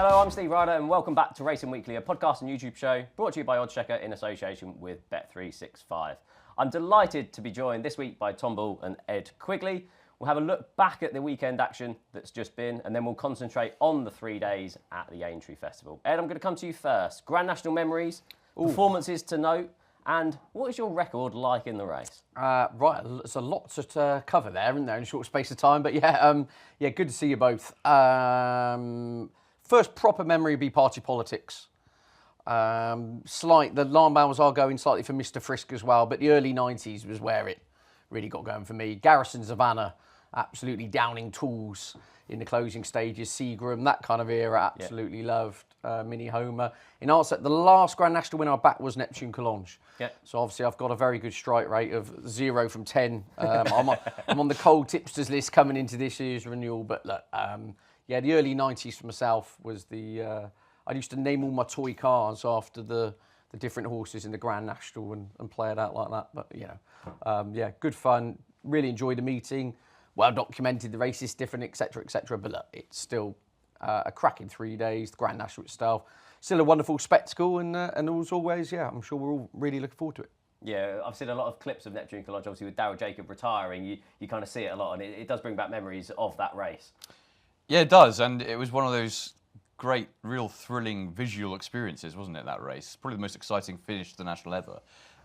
Hello, I'm Steve Ryder and welcome back to Racing Weekly, a podcast and YouTube show brought to you by oddschecker in association with Bet365. I'm delighted to be joined this week by Tom Ball and Ed Quigley. We'll have a look back at the weekend action that's just been, and then we'll concentrate on the 3 days at the Aintree Festival. Ed, I'm going to come to you first. Grand National memories, performances to note, and what is your record like in the race? Right, there's a lot to cover there, isn't there, in a short space of time. But yeah, good to see you both. First proper memory would be party politics. The alarm bells are going slightly for Mr. Frisk as well, but the early 90s was where it really got going for me. Garrison Savannah, absolutely downing tools in the closing stages. Seagram, that kind of era, absolutely loved. Mini Homer. In answer, the last Grand National winner I backed was Neptune Collonges. Yeah. So obviously I've got a very good strike rate of 0 from 10. I'm on the cold tipsters list coming into this year's renewal, but look, the early 90s for myself was I used to name all my toy cars after the different horses in the Grand National and play it out like that. But, good fun. Really enjoyed the meeting. Well documented, the race is different, etc., etc. But look, it's still a cracking 3 days. The Grand National itself, still a wonderful spectacle, and as always, I'm sure we're all really looking forward to it. Yeah, I've seen a lot of clips of Neptune Collonges, obviously with Darryl Jacob retiring. You kind of see it a lot, and it does bring back memories of that race. Yeah, it does, and it was one of those great, real thrilling visual experiences, wasn't it, that race? Probably the most exciting finish to the National ever.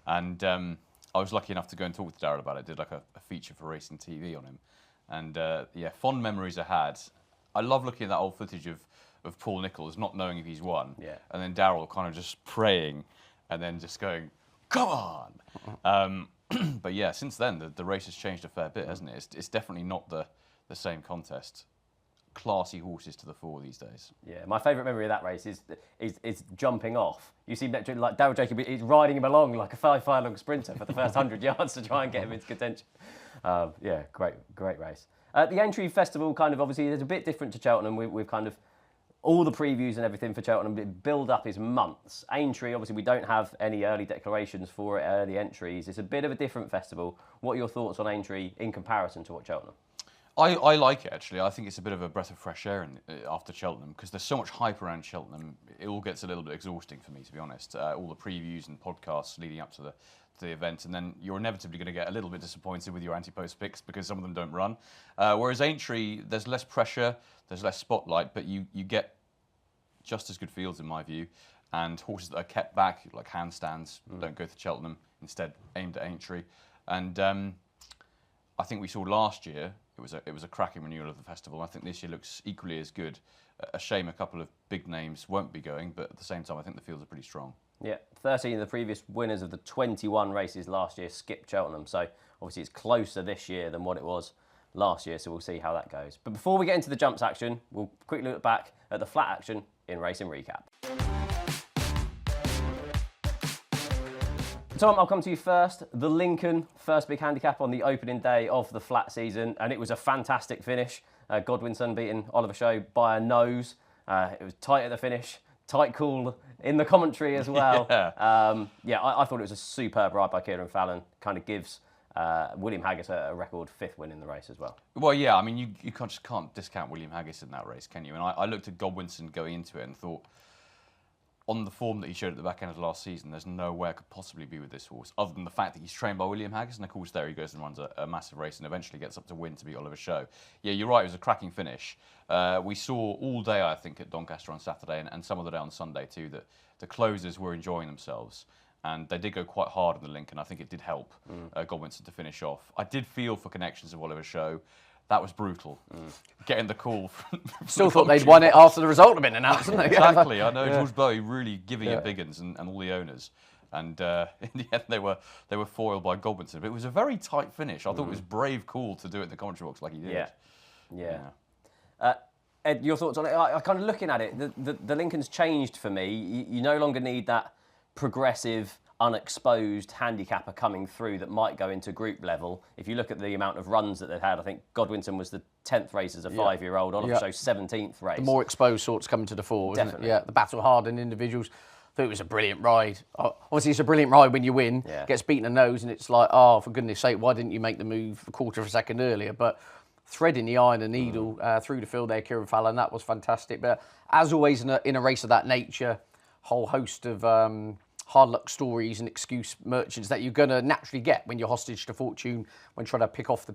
And I was lucky enough to go and talk to Darryl about it, did like a feature for Racing TV on him. And fond memories I had. I love looking at that old footage of Paul Nicholls not knowing if he's won. Yeah. And then Darryl kind of just praying and then just going, come on! But yeah, since then, the race has changed a fair bit, hasn't it? It's definitely not the same contest. Classy horses to the fore these days. Yeah, my favourite memory of that race is jumping off. You see Neptune, like Darryl Jacob, he's riding him along like a 5-furlong sprinter for the first 100 yards to try and get him into contention. Great race. The Aintree Festival kind of obviously is a bit different to Cheltenham. We've kind of all the previews and everything for Cheltenham. Build up is months. Aintree, obviously, we don't have any early declarations for it, early entries. It's a bit of a different festival. What are your thoughts on Aintree in comparison to what Cheltenham? I like it, actually. I think it's a bit of a breath of fresh air after Cheltenham, because there's so much hype around Cheltenham. It all gets a little bit exhausting for me, to be honest. All the previews and podcasts leading up to the event, and then you're inevitably going to get a little bit disappointed with your anti-post picks because some of them don't run. Whereas Aintree, there's less pressure, there's less spotlight, but you get just as good fields, in my view, and horses that are kept back, like handstands, don't go to Cheltenham, instead aimed at Aintree. And I think we saw last year, it was a cracking renewal of the festival. I think this year looks equally as good. A shame a couple of big names won't be going, but at the same time, I think the fields are pretty strong. Yeah, 13 of the previous winners of the 21 races last year skipped Cheltenham, so obviously it's closer this year than what it was last year, so we'll see how that goes. But before we get into the jumps action, we'll quickly look back at the flat action in Racing Recap. Tom, I'll come to you first. The Lincoln, first big handicap on the opening day of the flat season, and it was a fantastic finish. Godwinson beating Oliver Show by a nose. It was tight at the finish, tight call in the commentary as well. I thought it was a superb ride by Kieran Fallon. Kind of gives William Haggis a record 5th win in the race as well. Well, yeah, I mean, you just can't discount William Haggis in that race, can you? And I looked at Godwinson going into it and thought, on the form that he showed at the back end of last season, there's no way I could possibly be with this horse, other than the fact that he's trained by William Haggis, and of course there he goes and runs a massive race and eventually gets up to win to beat Oliver Show. Yeah, you're right, it was a cracking finish. We saw all day, I think, at Doncaster on Saturday and some of the day on Sunday too, that the closers were enjoying themselves. And they did go quite hard in the Lincoln. I think it did help Godwinson to finish off. I did feel for connections of Oliver Show. That was brutal. Getting the call. Still thought they'd won it after the result had been announced, didn't they? Exactly. I know George Bowie really giving it big uns and all the owners. And in the end, they were foiled by Godwinson. But it was a very tight finish. I thought it was brave call to do it in the commentary box like he did. Yeah. Ed, your thoughts on it? I kind of looking at it, the Lincoln's changed for me. You no longer need that progressive, unexposed handicapper coming through that might go into group level. If you look at the amount of runs that they've had, I think Godwinson was the 10th race as a 5-year-old, Oliver Show's 17th race. The more exposed sorts coming to the fore, isn't it? Yeah, the battle-hardened individuals. I thought it was a brilliant ride. Obviously, it's a brilliant ride when you win. Gets beaten a nose, and it's like, oh, for goodness sake, why didn't you make the move a quarter of a second earlier? But threading the eye and the needle through the field there, Kieran Fallon. That was fantastic. But as always in a race of that nature, whole host of hard luck stories and excuse merchants that you're going to naturally get when you're hostage to fortune when trying to pick the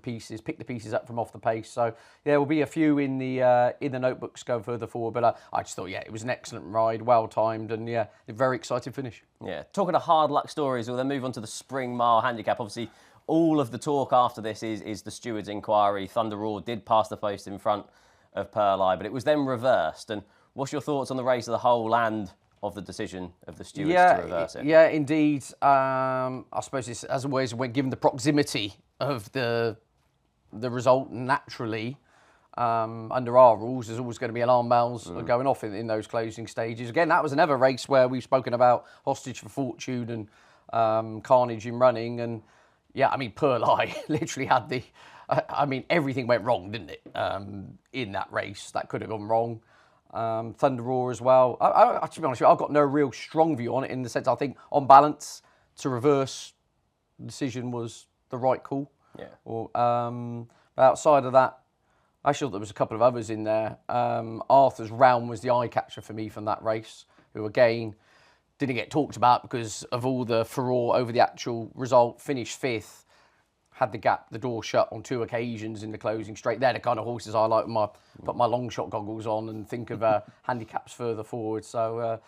pieces up from off the pace. So there will be a few in the notebooks going further forward. But I just thought, it was an excellent ride, well timed, and a very exciting finish. Yeah, talking of hard luck stories, we'll then move on to the Spring Mile Handicap. Obviously, all of the talk after this is the Stewards' inquiry. Thunder Roar did pass the post in front of Pearl Eye, but it was then reversed. And what's your thoughts on the race as a whole and of the decision of the stewards to reverse it? Yeah, indeed. I suppose it's, as always, when given the proximity of the result, naturally, under our rules, there's always going to be alarm bells going off in those closing stages. Again, that was another race where we've spoken about hostage for fortune and carnage in running. And Pearl Eye literally had everything went wrong, didn't it? In that race, that could have gone wrong. Thunder Roar as well. To be honest with you, I've got no real strong view on it in the sense I think on balance to reverse the decision was the right call. Yeah. But outside of that, I thought there was a couple of others in there. Arthur's Realm was the eye catcher for me from that race, who again didn't get talked about because of all the furore over the actual result. Finished fifth. Had the door shut on 2 occasions in the closing straight. They're the kind of horses I like when put my long shot goggles on and think of handicaps further forward. So,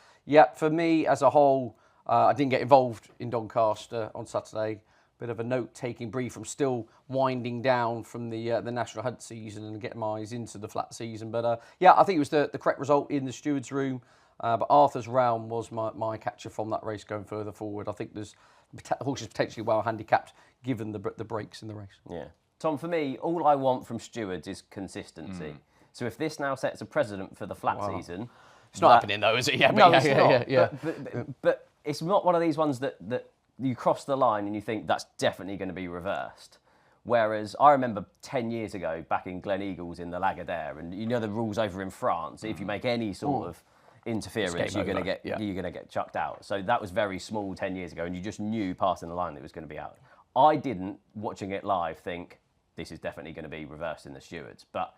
for me as a whole, I didn't get involved in Doncaster on Saturday. Bit of a note-taking brief. I'm still winding down from the National Hunt season and getting my eyes into the flat season. But, I think it was the correct result in the Stewards' room. But Arthur's Realm was my catcher from that race going further forward. I think there's horses potentially well handicapped given the breaks in the race. Yeah. Tom, for me, all I want from stewards is consistency. So if this now sets a precedent for the flat season... It's not happening though, is it? Yeah, no, it's not. But it's not one of these ones that you cross the line and you think that's definitely going to be reversed. Whereas I remember 10 years ago, back in Glen Eagles in the Lagardère, and you know the rules over in France, if you make any sort of interference, you're going to get chucked out. So that was very small 10 years ago, and you just knew passing the line that it was going to be out. I didn't, watching it live, think this is definitely going to be reversed in the Stewards. But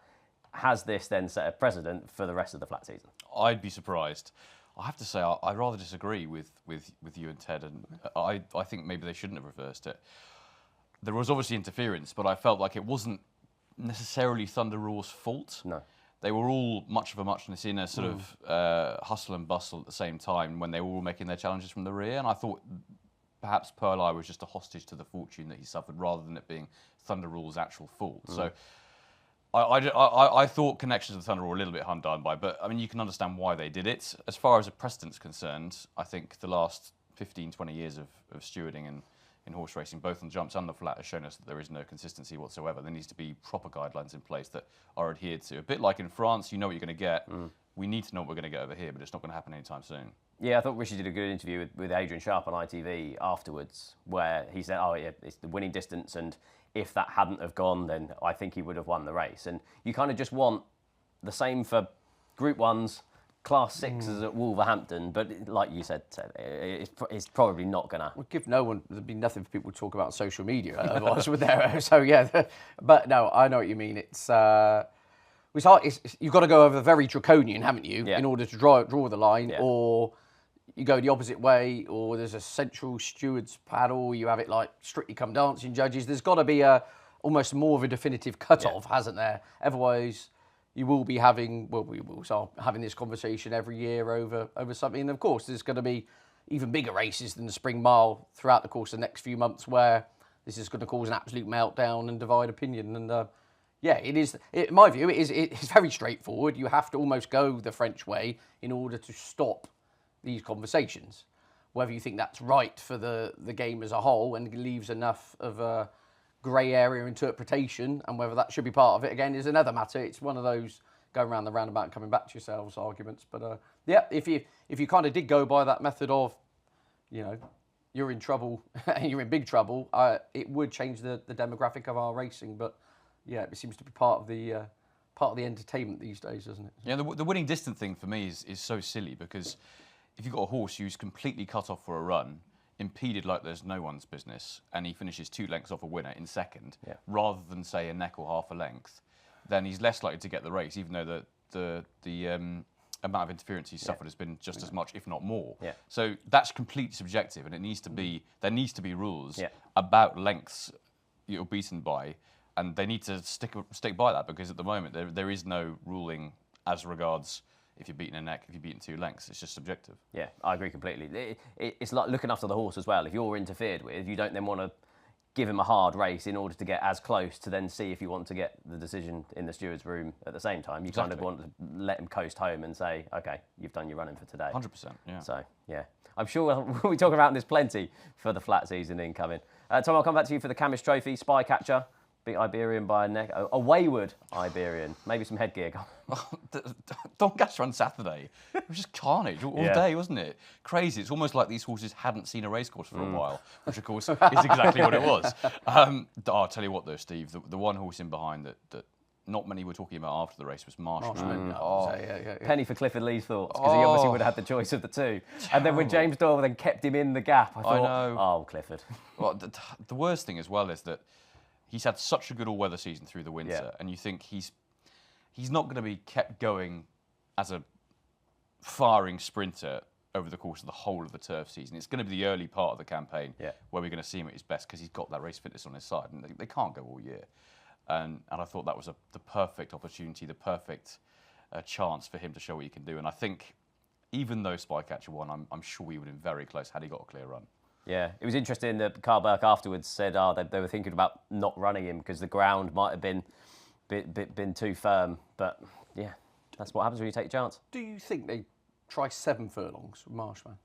has this then set a precedent for the rest of the flat season? I'd be surprised. I have to say, I rather disagree with you and Ted, and I think maybe they shouldn't have reversed it. There was obviously interference, but I felt like it wasn't necessarily Thunder Roar's fault. No. They were all much of a muchness in a sort of hustle and bustle at the same time when they were all making their challenges from the rear, and I thought perhaps Pearl Eye was just a hostage to the fortune that he suffered rather than it being Thunder Roar's actual fault. So I thought connections with Thunder Roar were a little bit undone by, but I mean, you can understand why they did it. As far as a precedent's concerned, I think the last 15, 20 years of stewarding and in horse racing, both on jumps and the flat, has shown us that there is no consistency whatsoever. There needs to be proper guidelines in place that are adhered to. A bit like in France, you know what you're going to get. We need to know what we're going to get over here, but it's not going to happen anytime soon. Yeah, I thought Rishi did a good interview with Adrian Sharp on ITV afterwards, where he said, it's the winning distance, and if that hadn't have gone, then I think he would have won the race. And you kind of just want the same for Group 1s, Class 6s at Wolverhampton, but like you said, it's probably not going to... Well, give no one... There'd be nothing for people to talk about on social media, otherwise, with there. So, yeah. But, no, I know what you mean. It's hard. You've got to go over very draconian, haven't you, in order to draw the line, or you go the opposite way, or there's a central steward's paddle, you have it like Strictly Come Dancing judges. There's got to be almost more of a definitive cut-off, hasn't there? Otherwise... You will be having, we will start having this conversation every year over something. And of course, there's going to be even bigger races than the Spring Mile throughout the course of the next few months where this is going to cause an absolute meltdown and divide opinion. And it is, in my view, it's very straightforward. You have to almost go the French way in order to stop these conversations. Whether you think that's right for the game as a whole and leaves enough of a grey area interpretation, and whether that should be part of it again is another matter. It's one of those going round the roundabout and coming back to yourselves arguments. But if you kind of did go by that method of, you're in trouble and you're in big trouble, it would change the demographic of our racing. But it seems to be part of the entertainment these days, doesn't it? Yeah, the winning distance thing for me is so silly, because if you've got a horse who's completely cut off for a run, impeded like there's no one's business, and he finishes 2 lengths off a winner in second, rather than say a neck or half a length, then he's less likely to get the race, even though the amount of interference he's suffered has been just as much, if not more. Yeah. So that's completely subjective, and there needs to be rules Yeah. about lengths you're beaten by, and they need to stick by that, because at the moment there is no ruling as regards if you're beating a neck, if you're beating 2 lengths. It's just subjective. Yeah, I agree completely. It's like looking after the horse as well. If you're interfered with, you don't then want to give him a hard race in order to get as close to then see if you want to get the decision in the steward's room at the same time. You kind of want to let him coast home and say, OK, you've done your running for today. 100%, yeah. So, yeah. I'm sure we'll be talking about this plenty for the flat season incoming. Tom, I'll come back to you for the Camis Trophy, Spy Catcher. Beat Iberian by a neck. A wayward Iberian. Maybe some headgear. Doncaster on Saturday. It was just carnage all day, wasn't it? Crazy. It's almost like these horses hadn't seen a racecourse for a while, which of course is exactly what it was. I'll tell you what though, Steve, the one horse in behind that not many were talking about after the race was Marshman. Penny for Clifford Lee's thoughts, because he obviously would have had the choice of the two. And then when James Doyle then kept him in the gap, I thought, oh, Clifford. Well, the worst thing as well is that he's had such a good all-weather season through the winter, and you think he's not going to be kept going as a firing sprinter over the course of the whole of the turf season. It's going to be the early part of the campaign where we're going to see him at his best, because he's got that race fitness on his side, and they can't go all year. And I thought that was the perfect opportunity, the perfect chance for him to show what he can do. And I think even though Spycatcher won, I'm sure he would have been very close had he got a clear run. Yeah, it was interesting that Carl Burke afterwards said, they were thinking about not running him because the ground might have been too firm. But yeah, that's what happens when you take a chance. Do you think they try 7 furlongs with Marshman?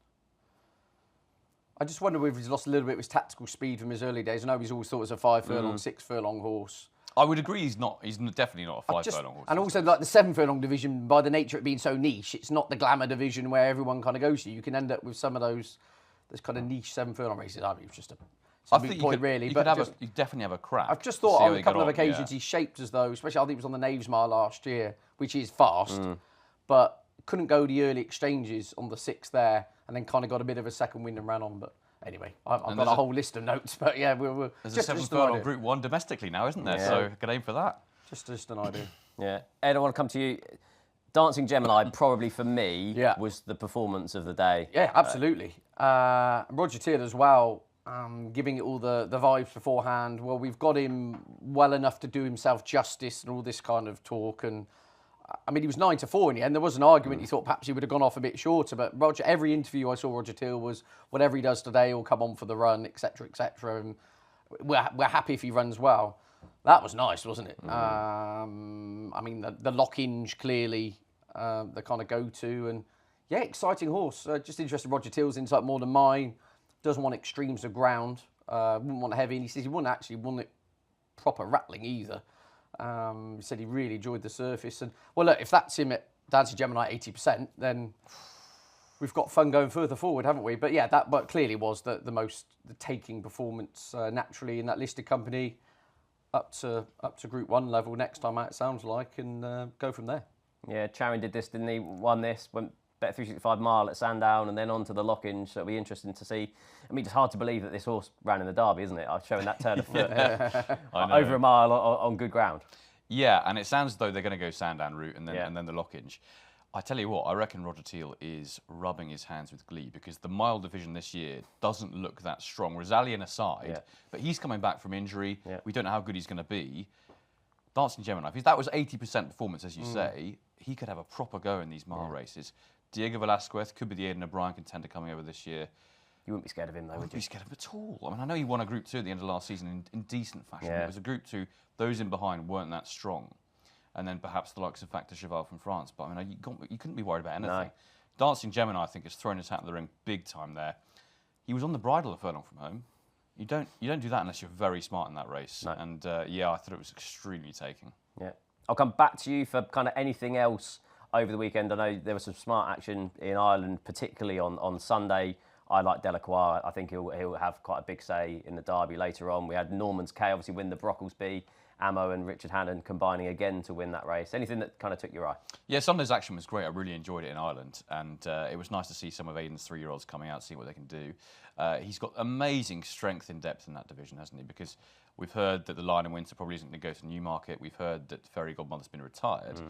I just wonder if he's lost a little bit of his tactical speed from his early days. I know he's always thought it was a 5 furlong, 6 furlong horse. I would agree he's definitely not a 5 furlong horse. And also, like the 7 furlong division, by the nature of it being so niche, it's not the glamour division where everyone kind of goes to. You can end up with some of those kind of niche 7 furlong races. I mean, it's just a big point, really. You definitely have a crack. I've just thought on a couple of occasions he's shaped as though, especially I think it was on the Knaves Mile last year, which is fast, but couldn't go the early exchanges on the 6 there, and then kind of got a bit of a second wind and ran on. But anyway, I've got a whole list of notes, but yeah, we're there's just a 7 furlong Group 1 domestically now, isn't there? Yeah. So good aim for that. Just an idea. Yeah. Ed, I want to come to you. Dancing Gemini, probably for me, was the performance of the day. Yeah, absolutely. Roger Teal as well, giving it all the vibes beforehand. Well, we've got him well enough to do himself justice and all this kind of talk. And I mean, he was 9-4 in the end. There was an argument. He thought perhaps he would have gone off a bit shorter. But Roger, every interview I saw Roger Teal was whatever he does today will come on for the run, etc., etc. And we're happy if he runs well. That was nice, wasn't it? I mean, the lock-inge clearly the kind of go-to, and yeah, exciting horse. Just interested Roger Teal's insight more than mine. Doesn't want extremes of ground. Wouldn't want heavy, and he says he wouldn't actually want it proper rattling either. He said he really enjoyed the surface, and well, look, if that's him at Dancing Gemini 80%, then we've got fun going further forward, haven't we? But yeah, that clearly was the taking performance naturally in that listed company. Up to Group 1 level next time out, it sounds like, and go from there. Yeah, Charing did this, didn't he? Won this, went bet 365 mile at Sandown, and then on to the lock-in. So it'll be interesting to see. I mean, it's hard to believe that this horse ran in the Derby, isn't it? I've shown that turn of foot over a mile on good ground. Yeah, and it sounds as though they're going to go Sandown route and then the lock-in. I tell you what, I reckon Roger Teal is rubbing his hands with glee, because the mile division this year doesn't look that strong. Rosalian aside, but he's coming back from injury. Yeah. We don't know how good he's going to be. Dancing Gemini, if that was 80% performance, as you say, he could have a proper go in these mile races. Diego Velasquez could be the Aidan O'Brien contender coming over this year. You wouldn't be scared of him, though, would you? Wouldn't be scared of him at all. I mean, I know he won a Group 2 at the end of last season in decent fashion. Yeah. It was a Group 2. Those in behind weren't that strong. And then perhaps the likes of Factor Cheval from France. But I mean, you couldn't be worried about anything. No. Dancing Gemini, I think, has thrown his hat in the ring big time there. He was on the bridle a furlong from home. You don't do that unless you're very smart in that race. No. And yeah, I thought it was extremely taking. Yeah. I'll come back to you for kind of anything else over the weekend. I know there was some smart action in Ireland, particularly on Sunday. I like Delacroix. I think he'll have quite a big say in the Derby later on. We had Norman's K obviously win the Brocklesby, Ammo and Richard Hannon combining again to win that race. Anything that kind of took your eye? Yeah, Sunday's action was great. I really enjoyed it in Ireland, and it was nice to see some of Aidan's 3-year-olds coming out, see what they can do. He's got amazing strength and depth in that division, hasn't he? Because we've heard that the Lion in Winter probably isn't going to go to Newmarket. We've heard that Fairy Godmother's been retired.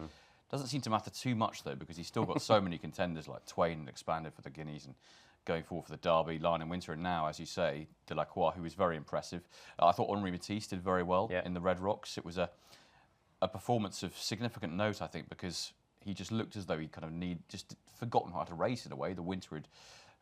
Doesn't seem to matter too much, though, because he's still got so many contenders like Twain and Expanded for the Guineas and going forward for the Derby, Lion in Winter, and now, as you say, Delacroix, who was very impressive. I thought Henri Matisse did very well in the Red Rocks. It was a performance of significant note, I think, because he just looked as though he kind of just forgotten how to race in a way. The winter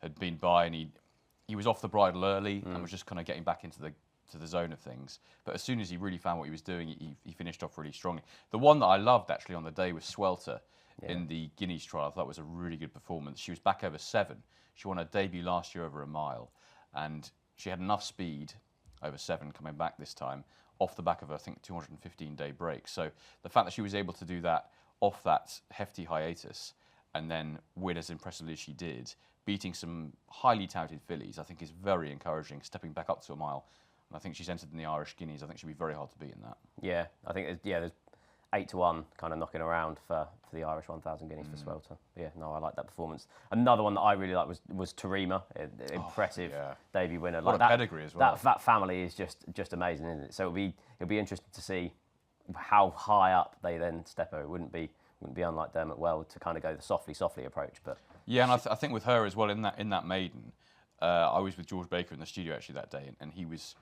had been by, and he was off the bridle early and was just kind of getting back into the zone of things. But as soon as he really found what he was doing, he finished off really strongly. The one that I loved actually on the day was Swelter in the Guineas trial. I thought that was a really good performance. She was back over 7. She won her debut last year over a mile, and she had enough speed over 7 coming back this time off the back of, I think, 215-day break. So the fact that she was able to do that off that hefty hiatus and then win as impressively as she did, beating some highly touted fillies, I think is very encouraging, stepping back up to a mile. And I think she's entered in the Irish Guineas. I think she'll be very hard to beat in that. Yeah, I think there's 8-1 kind of knocking around for the Irish 1,000 guineas for Swelter. Yeah, no, I like that performance. Another one that I really like was Tarima, impressive debut winner. What a pedigree as well. That family is just amazing, isn't it? So it'll be interesting to see how high up they then step over. It wouldn't be unlike Dermot Weld to kind of go the softly approach, but yeah, and I think with her as well in that maiden, I was with George Baker in the studio actually that day, and he was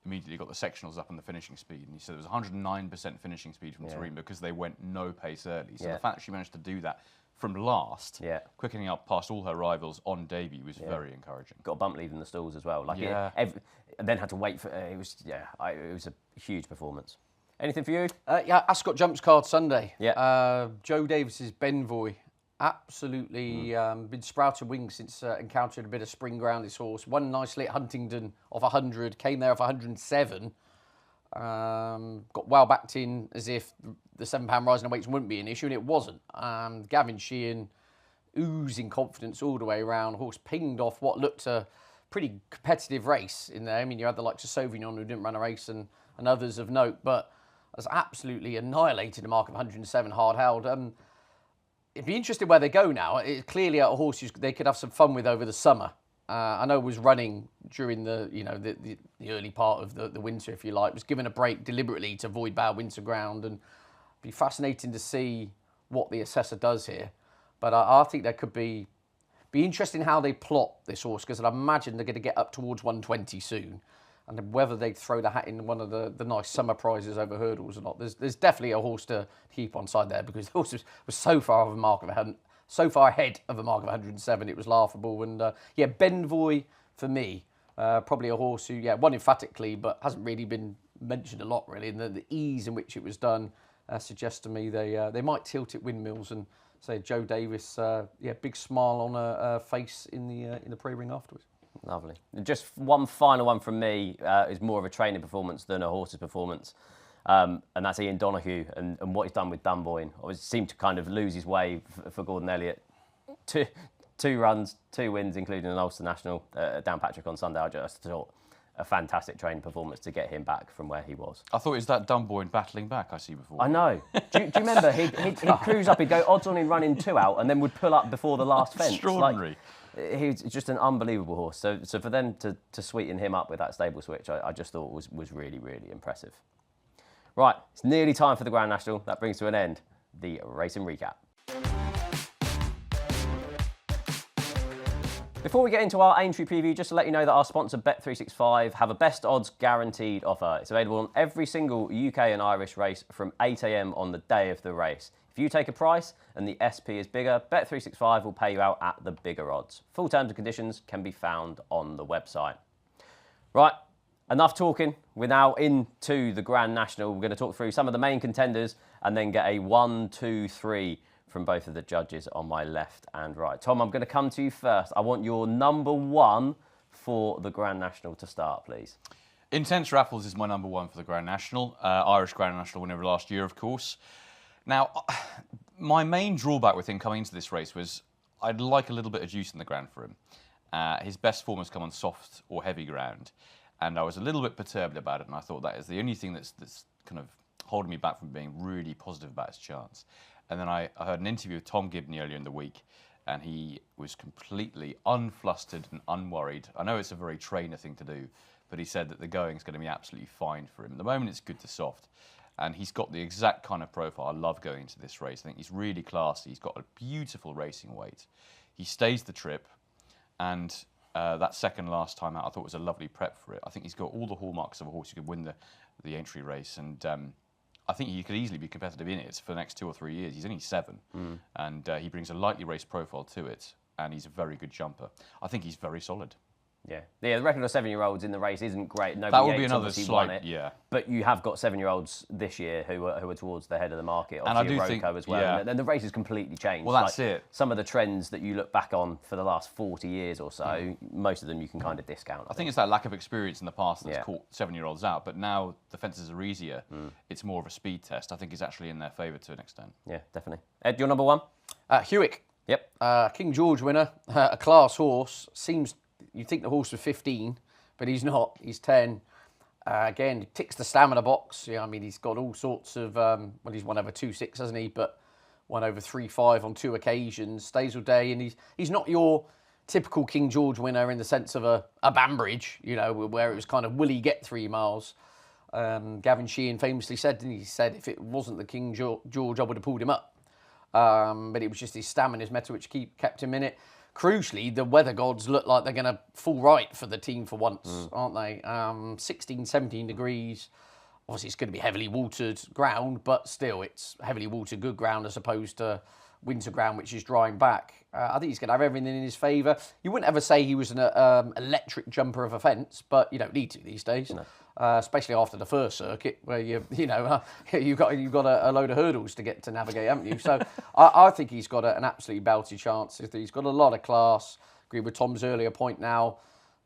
immediately got the sectionals up on the finishing speed, and he said there was 109% finishing speed from Tarima because they went no pace early. So the fact that she managed to do that from last, quickening up past all her rivals on debut was very encouraging. Got a bump lead in the stalls as well. Then had to wait for it was a huge performance. Anything for you? Ascot Jumps Card Sunday. Yeah. Joe Davis's Benvoy. Absolutely been sprouting wings since encountering a bit of spring ground, this horse. Won nicely at Huntingdon off 100, came there off 107. Got well backed in as if the £7 rising weights wouldn't be an issue, and it wasn't. Gavin Sheehan oozing confidence all the way around. Horse pinged off what looked a pretty competitive race in there. I mean, you had the likes of Sauvignon who didn't run a race and others of note, but has absolutely annihilated the mark of 107 hard held. It'd be interesting where they go now. It's clearly a horse they could have some fun with over the summer. I know it was running during the early part of the winter, if you like. It was given a break deliberately to avoid bad winter ground, and it'd be fascinating to see what the assessor does here. But I think there could be interesting how they plot this horse, because I'd imagine they're going to get up towards 120 soon. And whether they throw the hat in one of the nice summer prizes over hurdles or not, there's definitely a horse to keep on side there, because the horse was so far ahead of a mark of 107, it was laughable. And Benvoy for me, probably a horse who won emphatically, but hasn't really been mentioned a lot really. And the ease in which it was done suggests to me they might tilt it windmills and say Joe Davis, big smile on her face in the pre-ring afterwards. Lovely. Just one final one from me is more of a training performance than a horse's performance, and that's Ian Donoghue and what he's done with Dunboyne. Always seemed to kind of lose his way for Gordon Elliott. Two runs, 2 wins, including an Ulster National at Downpatrick on Sunday. I just thought a fantastic training performance to get him back from where he was. I thought it was that Dunboyne battling back I see before. I know. Do you remember? He'd cruise up, he'd go odds on in running 2 out, and then would pull up before the last fence. Extraordinary. He's just an unbelievable horse. So for them to sweeten him up with that stable switch, I just thought was really, really impressive. Right, it's nearly time for the Grand National. That brings to an end the racing recap. Before we get into our Aintree preview, just to let you know that our sponsor Bet365 have a best odds guaranteed offer. It's available on every single UK and Irish race from 8 AM on the day of the race. If you take a price and the SP is bigger, Bet365 will pay you out at the bigger odds. Full terms and conditions can be found on the website. Right, enough talking. We're now into the Grand National. We're going to talk through some of the main contenders and then get a 1, 2, 3 from both of the judges on my left and right. Tom, I'm going to come to you first. I want your number 1 for the Grand National to start, please. Intense Raffles is my number 1 for the Grand National. Irish Grand National winner last year, of course. Now, my main drawback with him coming into this race was I'd like a little bit of juice in the ground for him. His best form has come on soft or heavy ground. And I was a little bit perturbed about it, and I thought that is the only thing that's kind of holding me back from being really positive about his chance. And then I heard an interview with Tom Gibney earlier in the week, and he was completely unflustered and unworried. I know it's a very trainer thing to do, but he said that the going's going to be absolutely fine for him. At the moment, it's good to soft. And he's got the exact kind of profile I love going into this race. I think he's really classy. He's got a beautiful racing weight. He stays the trip, and that second last time out, I thought was a lovely prep for it. I think he's got all the hallmarks of a horse who could win the Aintree race, and I think he could easily be competitive in it for the next 2 or 3 years. He's only 7, and he brings a lightly raced profile to it, and he's a very good jumper. I think he's very solid. Yeah, the record of 7-year-olds in the race isn't great. That would be another slight, yeah. But you have got 7-year-olds this year who are towards the head of the market. And I do Roko think as well, yeah. and the race has completely changed. Well, that's it. Some of the trends that you look back on for the last 40 years or so, most of them you can kind of discount. I think it's that lack of experience in the past that's Yeah. caught 7-year-olds out. But now the fences are easier. It's more of a speed test. I think it's actually in their favour to an extent. Yeah, definitely. Ed, your number 1? Hewick. Yep. King George winner, a class horse. You'd think the horse was 15, but he's not. He's 10. Again, he ticks the stamina box. Yeah, I mean, he's got all sorts of... well, he's won over 2.6, hasn't he? But won over 3.5 on 2 occasions. Stays all day, and he's not your typical King George winner in the sense of a Banbridge, you know, where it was kind of, will he get 3 miles? Gavin Sheehan famously said, and he said, if it wasn't the King George, I would have pulled him up. But it was just his stamina, his metal, which kept him in it. Crucially, the weather gods look like they're going to fall right for the team for once, aren't they? 16, 17 degrees. Obviously, it's going to be heavily watered ground, but still, it's heavily watered good ground as opposed to winter ground, which is drying back. I think he's going to have everything in his favour. You wouldn't ever say he was an electric jumper of a fence, but you don't need to these days. No. Especially after the first circuit, where you've got a load of hurdles to get to navigate, haven't you? So I think he's got an absolutely belty chance. He's got a lot of class. Agree with Tom's earlier point now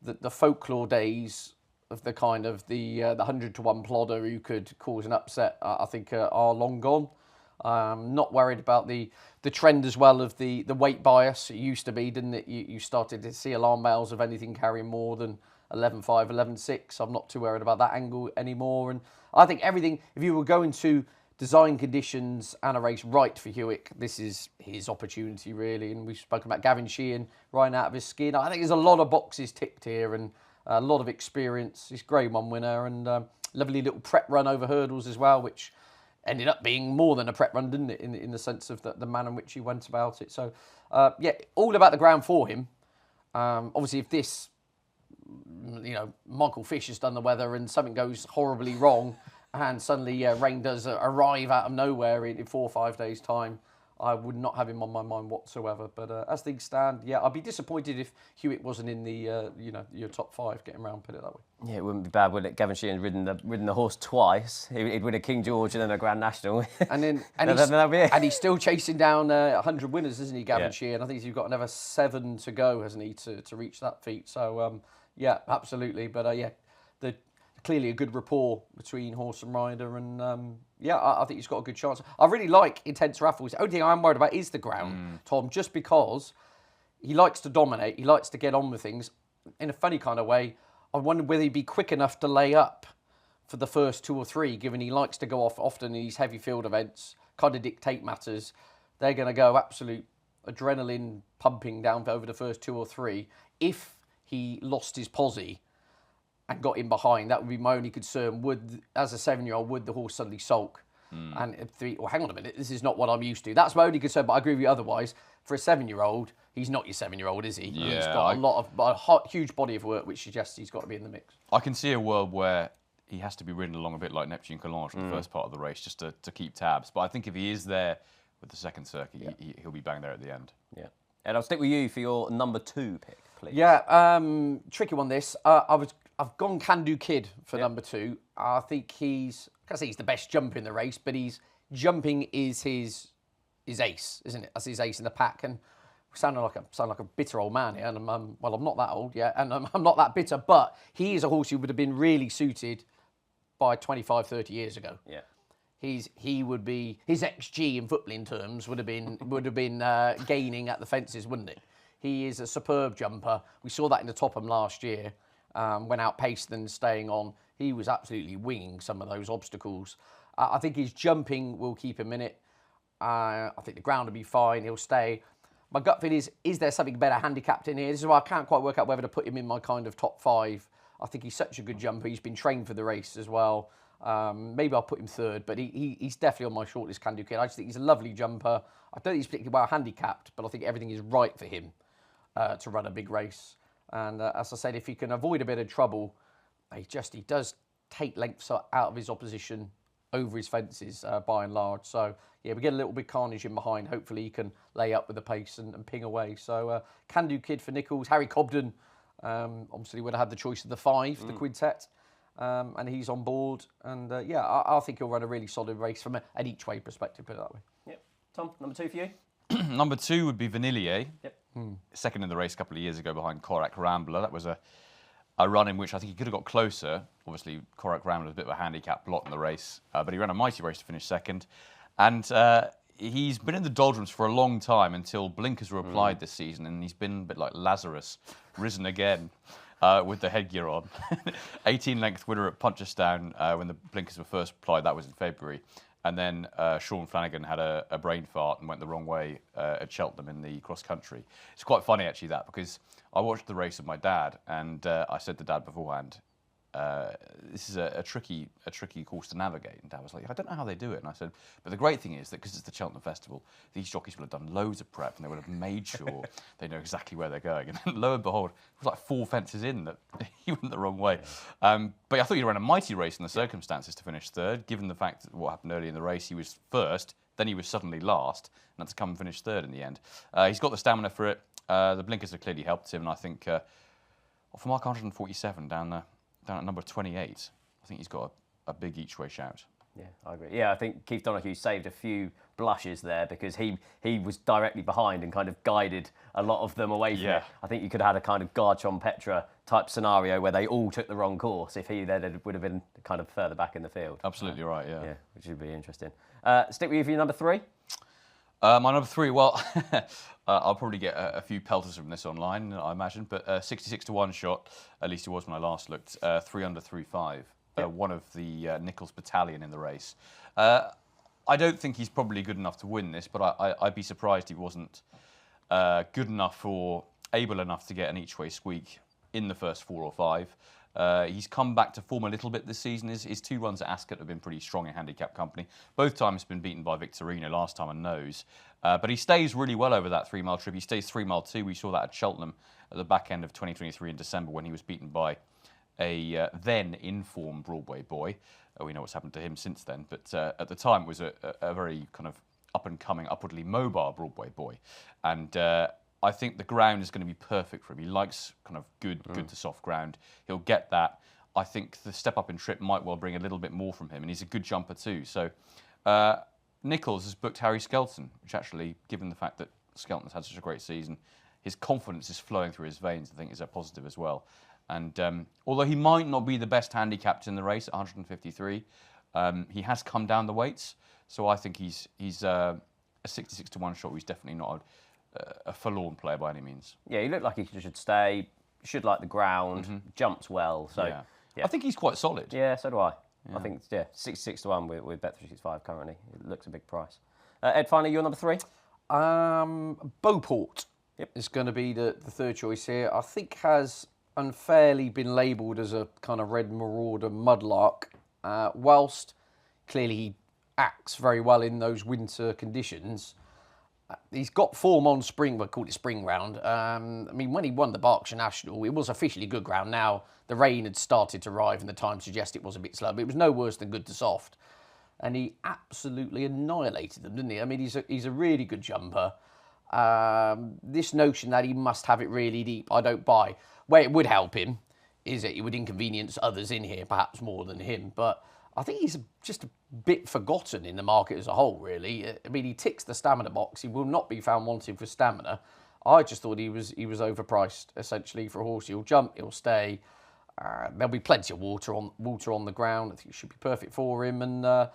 that the folklore days of the kind of the 100-to-1 plodder who could cause an upset, I think are long gone. Not worried about the trend as well of the weight bias. It used to be, didn't it? You started to see alarm bells of anything carrying more than 11.5, 11.6. I'm not too worried about that angle anymore. And I think everything, if you were going to design conditions and a race right for Hewick, this is his opportunity, really. And we've spoken about Gavin Sheehan riding out of his skin. I think there's a lot of boxes ticked here and a lot of experience. He's Grade 1 winner and lovely little prep run over hurdles as well, which ended up being more than a prep run, didn't it, in the sense of the manner in which he went about it. So, yeah, all about the ground for him. Obviously, if this... Michael Fish has done the weather and something goes horribly wrong and suddenly rain does arrive out of nowhere in 4 or 5 days' time, I would not have him on my mind whatsoever. But as things stand, yeah, I'd be disappointed if Hewitt wasn't in the, your top 5 getting around, put it that way. Yeah, it wouldn't be bad, would it? Gavin Sheehan ridden the horse twice. He'd win a King George and then a Grand National. And he's still chasing down 100 winners, isn't he, Gavin Yeah. Sheehan? I think he's got another 7 to go, hasn't he, to reach that feat. So, yeah, absolutely. But, yeah, clearly a good rapport between horse and rider. And, I think he's got a good chance. I really like Intense Raffles. The only thing I'm worried about is the ground, Tom, just because he likes to dominate. He likes to get on with things in a funny kind of way. I wonder whether he'd be quick enough to lay up for the first 2 or 3, given he likes to go off often in these heavy field events, kind of dictate matters. They're going to go absolute adrenaline pumping down over the first 2 or 3. If he lost his posse and got in behind, that would be my only concern. As a 7-year-old, would the horse suddenly sulk? And hang on a minute, this is not what I'm used to. That's my only concern, but I agree with you otherwise. For a 7-year-old, he's not your 7-year-old, is he? Yeah, he's got a huge body of work, which suggests he's got to be in the mix. I can see a world where he has to be ridden along a bit like Neptune Collange in the first part of the race just to keep tabs. But I think if he is there with the second circuit, he'll be bang there at the end. Yeah. And I'll stick with you for your number 2 pick, please. Yeah, tricky one this. I've gone Can Do Kid for number 2. I think he's the best jumper in the race, but jumping is his ace, isn't it? That's his ace in the pack. And sound like a bitter old man here. And I'm not that old, and I'm not that bitter. But he is a horse who would have been really suited by 25, 30 years ago. Yeah. He would be, his XG in footballing terms would have been gaining at the fences, wouldn't it? He is a superb jumper. We saw that in the Topham last year. when outpaced and staying on, he was absolutely winging some of those obstacles. I think his jumping will keep him in it. I think the ground will be fine. He'll stay. My gut feel is there something better handicapped in here? This is why I can't quite work out whether to put him in my kind of top 5. I think he's such a good jumper. He's been trained for the race as well. Maybe I'll put him 3rd, but he's definitely on my shortlist Can Do Kid. I just think he's a lovely jumper. I don't think he's particularly well handicapped, but I think everything is right for him to run a big race. And as I said, if he can avoid a bit of trouble, he does take lengths out of his opposition over his fences by and large. So, yeah, we get a little bit carnage in behind. Hopefully he can lay up with the pace and ping away. So, Can Do Kid for Nichols. Harry Cobden, obviously would have had the choice of the 5, the quintet. And he's on board. And, I think he'll run a really solid race from an each-way perspective, put it that way. Yep. Tom, number 2 for you? Number 2 would be Vanillier. Yep. Second in the race a couple of years ago behind Korak Rambler. That was a run in which I think he could have got closer. Obviously, Korak Rambler was a bit of a handicap blot in the race, but he ran a mighty race to finish second. And he's been in the doldrums for a long time until blinkers were applied this season, and he's been a bit like Lazarus, risen again with the headgear on. 18-length winner at Punchestown when the blinkers were first applied. That was in February. And then Sean Flanagan had a brain fart and went the wrong way at Cheltenham in the cross-country. It's quite funny, actually, that, because I watched the race with my dad, and I said to Dad beforehand, this is a tricky course to navigate. And Dad was like, I don't know how they do it. And I said, but the great thing is that because it's the Cheltenham Festival, these jockeys will have done loads of prep and they would have made sure they know exactly where they're going. And then, lo and behold, it was like 4 fences in that he went the wrong way. But I thought he ran a mighty race in the circumstances to finish 3rd, given the fact that what happened early in the race, he was 1st, then he was suddenly last, and had to come and finish 3rd in the end. He's got the stamina for it. The blinkers have clearly helped him, and I think for mark 147 down at number 28, I think he's got a big each-way shout. Yeah, I agree. Yeah, I think Keith Donoghue saved a few blushes there because he was directly behind and kind of guided a lot of them away from it. I think you could have had a kind of Garchon Petra type scenario where they all took the wrong course if he then would have been kind of further back in the field. Absolutely right, yeah. Yeah, which would be interesting. Stick with you for your number 3? My number 3, well, I'll probably get a few pelters from this online, I imagine, but 66 to 1 shot, at least it was when I last looked, 3 under 3.5, one of the Nichols battalion in the race. I don't think he's probably good enough to win this, but I'd be surprised he wasn't good enough or able enough to get an each-way squeak in the first 4 or 5. He's come back to form a little bit this season. His 2 runs at Ascot have been pretty strong in handicap company. Both times been beaten by Victorino, last time on nose. But he stays really well over that 3-mile trip. He stays 3 mile 2. We saw that at Cheltenham at the back end of 2023 in December when he was beaten by a then in-form Broadway boy. We know what's happened to him since then. But at the time, it was a very kind of up-and-coming, upwardly mobile Broadway boy. And I think the ground is going to be perfect for him. He likes kind of good to soft ground. He'll get that. I think the step up in trip might well bring a little bit more from him, and he's a good jumper too. So Nichols has booked Harry Skelton, which actually, given the fact that Skelton's had such a great season, his confidence is flowing through his veins, I think is a positive as well. And although he might not be the best handicapped in the race at 153, he has come down the weights. So I think he's a 66 to 1 shot. He's definitely not a forlorn player by any means. Yeah, he looked like he should stay, should like the ground, jumps well. So yeah. I think he's quite solid. Yeah, so do I. Yeah. I think, 66 to 1 with Bet365 currently. It looks a big price. Ed, finally, your number 3? Beauport is going to be the 3rd choice here. I think has unfairly been labelled as a kind of red marauder mudlark, whilst clearly he acts very well in those winter conditions. He's got form on spring, we'll call it spring round. I mean, when he won the Berkshire National, it was officially good ground. Now, the rain had started to arrive and the time suggests it was a bit slow, but it was no worse than good to soft. And he absolutely annihilated them, didn't he? I mean, he's a really good jumper. This notion that he must have it really deep, I don't buy. Where it would help him is that it would inconvenience others in here, perhaps more than him. But I think he's just a bit forgotten in the market as a whole, really. I mean, he ticks the stamina box. He will not be found wanting for stamina. I just thought he was overpriced, essentially, for a horse. He'll jump, he'll stay. There'll be plenty of water on the ground. I think it should be perfect for him. And I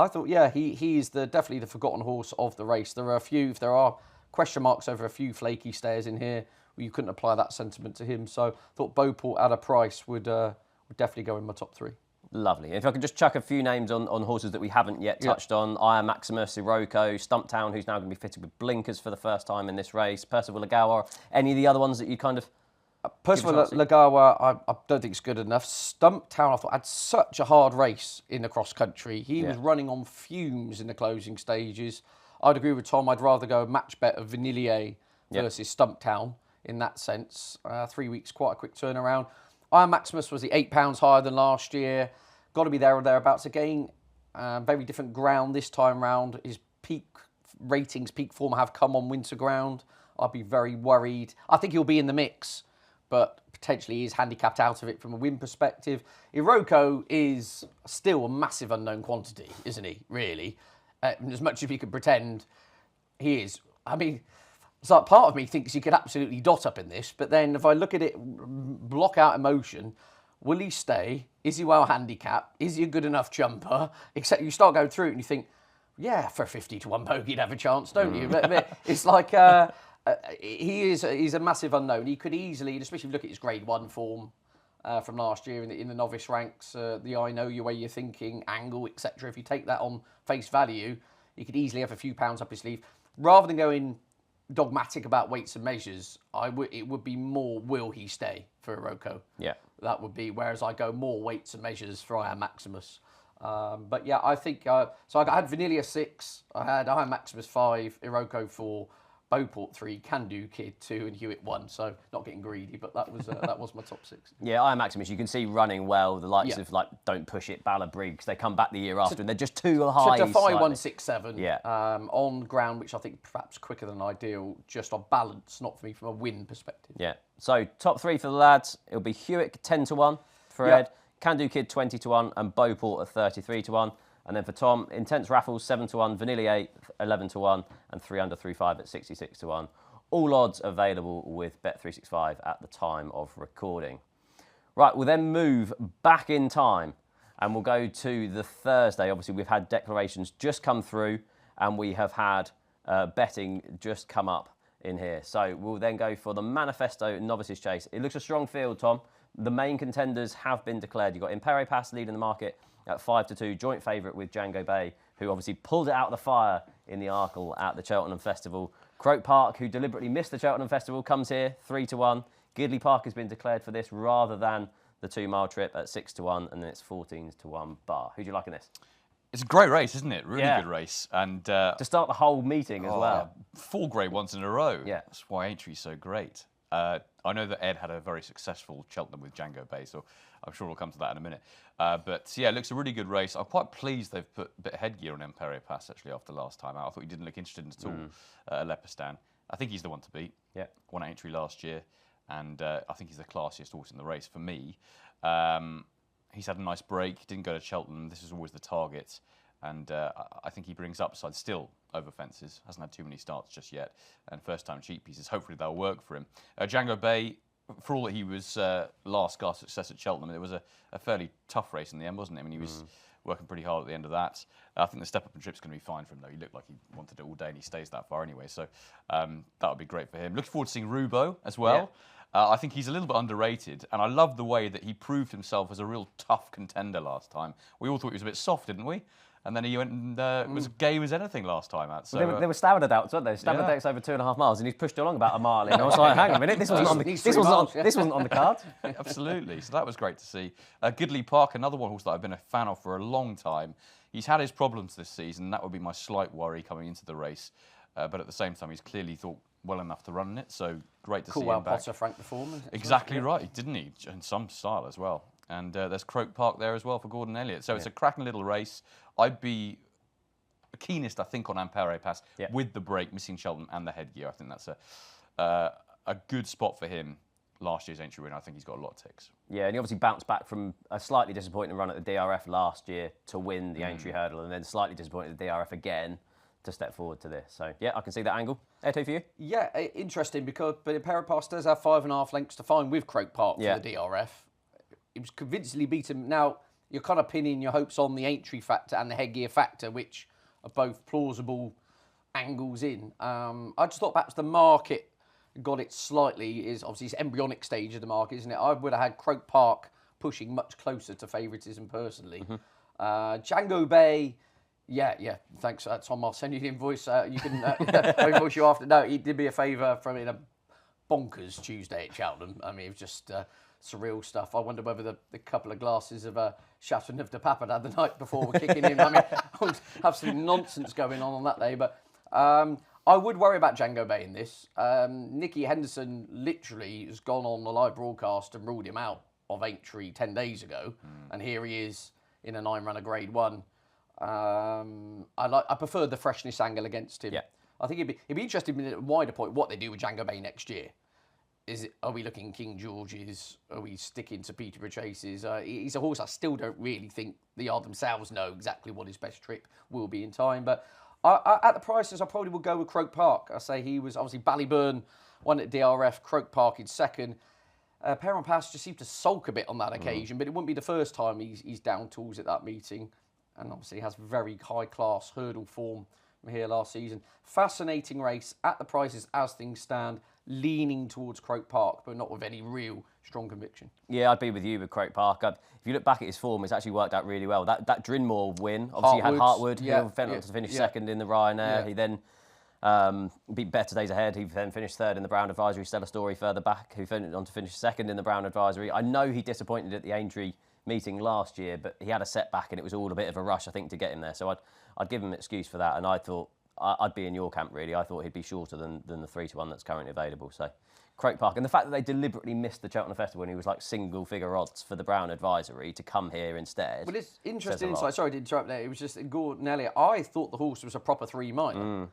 thought, yeah, he is definitely the forgotten horse of the race. There are a few, if there are question marks over a few flaky stayers in here, you couldn't apply that sentiment to him. So I thought Beauport at a price would definitely go in my top 3. Lovely. If I could just chuck a few names on horses that we haven't yet touched on. Iron Maximus, Iroko, Stumptown, who's now going to be fitted with blinkers for the first time in this race. Percival Lagawa. Any of the other ones that you kind of... Percival Lagawa, I don't think it's good enough. Stumptown, I thought, had such a hard race in the cross-country. He was running on fumes in the closing stages. I'd agree with Tom. I'd rather go a match bet of Vanillier versus Stumptown in that sense. 3 weeks, quite a quick turnaround. Iron Maximus was the £8 higher than last year. Got to be there or thereabouts again. Very different ground this time round. His peak ratings, peak form have come on winter ground. I'd be very worried. I think he'll be in the mix, but potentially he's handicapped out of it from a win perspective. Iroko is still a massive unknown quantity, isn't he, really? As much as we could pretend he is. I mean, it's like part of me thinks he could absolutely dot up in this, but then if I look at it, block out emotion, will he stay? Is he well handicapped? Is he a good enough jumper? Except you start going through it and you think, yeah, for 50 to 1 bogey, you'd have a chance, don't you? But it's like he's a massive unknown. He could easily, especially if you look at his Grade 1 form from last year in the novice ranks, the I know your way you're thinking, angle, etc. If you take that on face value, he could easily have a few pounds up his sleeve. Rather than going dogmatic about weights and measures, it would be more, will he stay for Iroko? Yeah. That would be, whereas I go more weights and measures for Iron Maximus. But yeah, I think, so I had Vanilla 6, I had Iron Maximus 5, Iroko 4, Beauport 3, Can Do Kid 2, and Hewitt 1. So not getting greedy, but that was my top 6. Yeah, Iron Maximus, you can see running well. The likes of like Don't Push It, Ballard Briggs, they come back the year after, and they're just too high. To defy 167 yeah. On ground, which I think perhaps quicker than ideal, just on balance, not for me from a win perspective. Yeah. So top 3 for the lads, it'll be Hewitt 10 to 1 for Ed, Can Do Kid 20 to 1, and Beauport at 33 to 1. And then for Tom, Intense Raffles 7 to 1, Vanilla 8 11 to 1, and 3 under 3.5 at 66 to 1. All odds available with Bet365 at the time of recording. Right, we'll then move back in time and we'll go to the Thursday. Obviously, we've had declarations just come through and we have had betting just come up in here. So we'll then go for the Manifesto Novices Chase. It looks a strong field, Tom. The main contenders have been declared. You've got Imperi Pass leading the market at 5 to 2, joint favourite with Django Bay, who obviously pulled it out of the fire in the Arkle at the Cheltenham Festival. Croke Park, who deliberately missed the Cheltenham Festival, comes here 3 to 1. Gidley Park has been declared for this rather than the 2 mile trip at 6 to 1, and then it's 14 to 1 bar. Who do you like in this? It's a great race, isn't it? Really good race. And to start the whole meeting as well. 4 great ones in a row. Yeah. That's why Aintree's so great. I know that Ed had a very successful Cheltenham with Django Bay, so I'm sure we'll come to that in a minute. But yeah, it looks a really good race. I'm quite pleased they've put a bit of headgear on Imperi Pass actually after last time out. I thought he didn't look interested at all at Leopardstown. I think he's the one to beat. Yeah. Won Aintree last year, and I think he's the classiest horse in the race for me. He's had a nice break. Didn't go to Cheltenham. This is always the target. And I think he brings upside still over fences. Hasn't had too many starts just yet. And first-time cheap pieces, hopefully they'll work for him. Django Bay, for all that he was last guy success at Cheltenham, it was a fairly tough race in the end, wasn't it? I mean, he was working pretty hard at the end of that. I think the step-up and trip's going to be fine for him, though. He looked like he wanted it all day, and he stays that far anyway. So that would be great for him. Looking forward to seeing Rubo as well. Yeah. I think he's a little bit underrated, and I love the way that he proved himself as a real tough contender last time. We all thought he was a bit soft, didn't we? And then he went and was game as anything last time out. So, they were Stoward outs, weren't they? Stoward decks over 2.5 miles, and he's pushed along about a mile in. I was like, hang on a minute, this wasn't on the card. Absolutely. So that was great to see. Gidley Park, another one horse that I've been a fan of for a long time. He's had his problems this season. That would be my slight worry coming into the race. But at the same time, he's clearly thought well enough to run in it. So great to see him back. Potter, Frank performance. Exactly right, didn't he? In some style as well. And there's Croke Park there as well for Gordon Elliott. So it's a cracking little race. I'd be keenest, I think, on Imperi Pass with the break, missing Cheltenham and the headgear. I think that's a good spot for him. Last year's Aintree win, I think he's got a lot of ticks. Yeah, and he obviously bounced back from a slightly disappointing run at the DRF last year to win the Aintree Hurdle, and then slightly disappointed at the DRF again to step forward to this. So, yeah, I can see that angle. Eto for you? Yeah, interesting, but Imperi Pass does have 5.5 lengths to find with Croke Park for the DRF. It was convincingly beaten. Now, you're kind of pinning your hopes on the Aintree factor and the headgear factor, which are both plausible angles in. I just thought perhaps the market got it slightly is obviously it's embryonic stage of the market, isn't it? I would have had Croke Park pushing much closer to favouritism personally. Django Bay, yeah. Thanks, Tom. I'll send you the invoice. You can I'll invoice you after. No, he did me a favour from in a bonkers Tuesday at Cheltenham. I mean, it was just surreal stuff. I wonder whether the couple of glasses of Chateauneuf de Papin the night before were kicking in. I mean, absolute nonsense going on that day. But I would worry about Django Bay in this. Nicky Henderson literally has gone on the live broadcast and ruled him out of Aintree 10 days ago, and here he is in a 9-runner Grade 1. I prefer the freshness angle against him. Yeah. I think it'd be interesting at a wider point what they do with Django Bay next year. Are we looking King George's? Are we sticking to Peterborough Chases? He's a horse I still don't really think the yard themselves know exactly what his best trip will be in time. But at the prices, I probably will go with Croke Park. I say he was obviously Ballyburn, won at DRF, Croke Park in second. Perron Pass just seemed to sulk a bit on that occasion, but it wouldn't be the first time he's down tools at that meeting. And obviously has very high-class hurdle form from here last season. Fascinating race at the prices as things stand, leaning towards Croke Park, but not with any real strong conviction. Yeah, I'd be with you with Croke Park. If you look back at his form, it's actually worked out really well. That Drinmore win, obviously you had Hartwood, who went on to finish second in the Ryanair. He then beat Better Days Ahead. He then finished third in the Brown Advisory. Stella Story further back, who went on to finish second in the Brown Advisory. I know he disappointed at the Aintree meeting last year, but he had a setback and it was all a bit of a rush, I think, to get him there. So I'd give him an excuse for that. And I thought I'd be in your camp, really. I thought he'd be shorter than the 3-1 that's currently available. So Croke Park. And the fact that they deliberately missed the Cheltenham Festival when he was like single figure odds for the Brown Advisory to come here instead. Well, it's interesting insight. Sorry to interrupt there. It was just Gordon Elliott. I thought the horse was a proper 3-miler.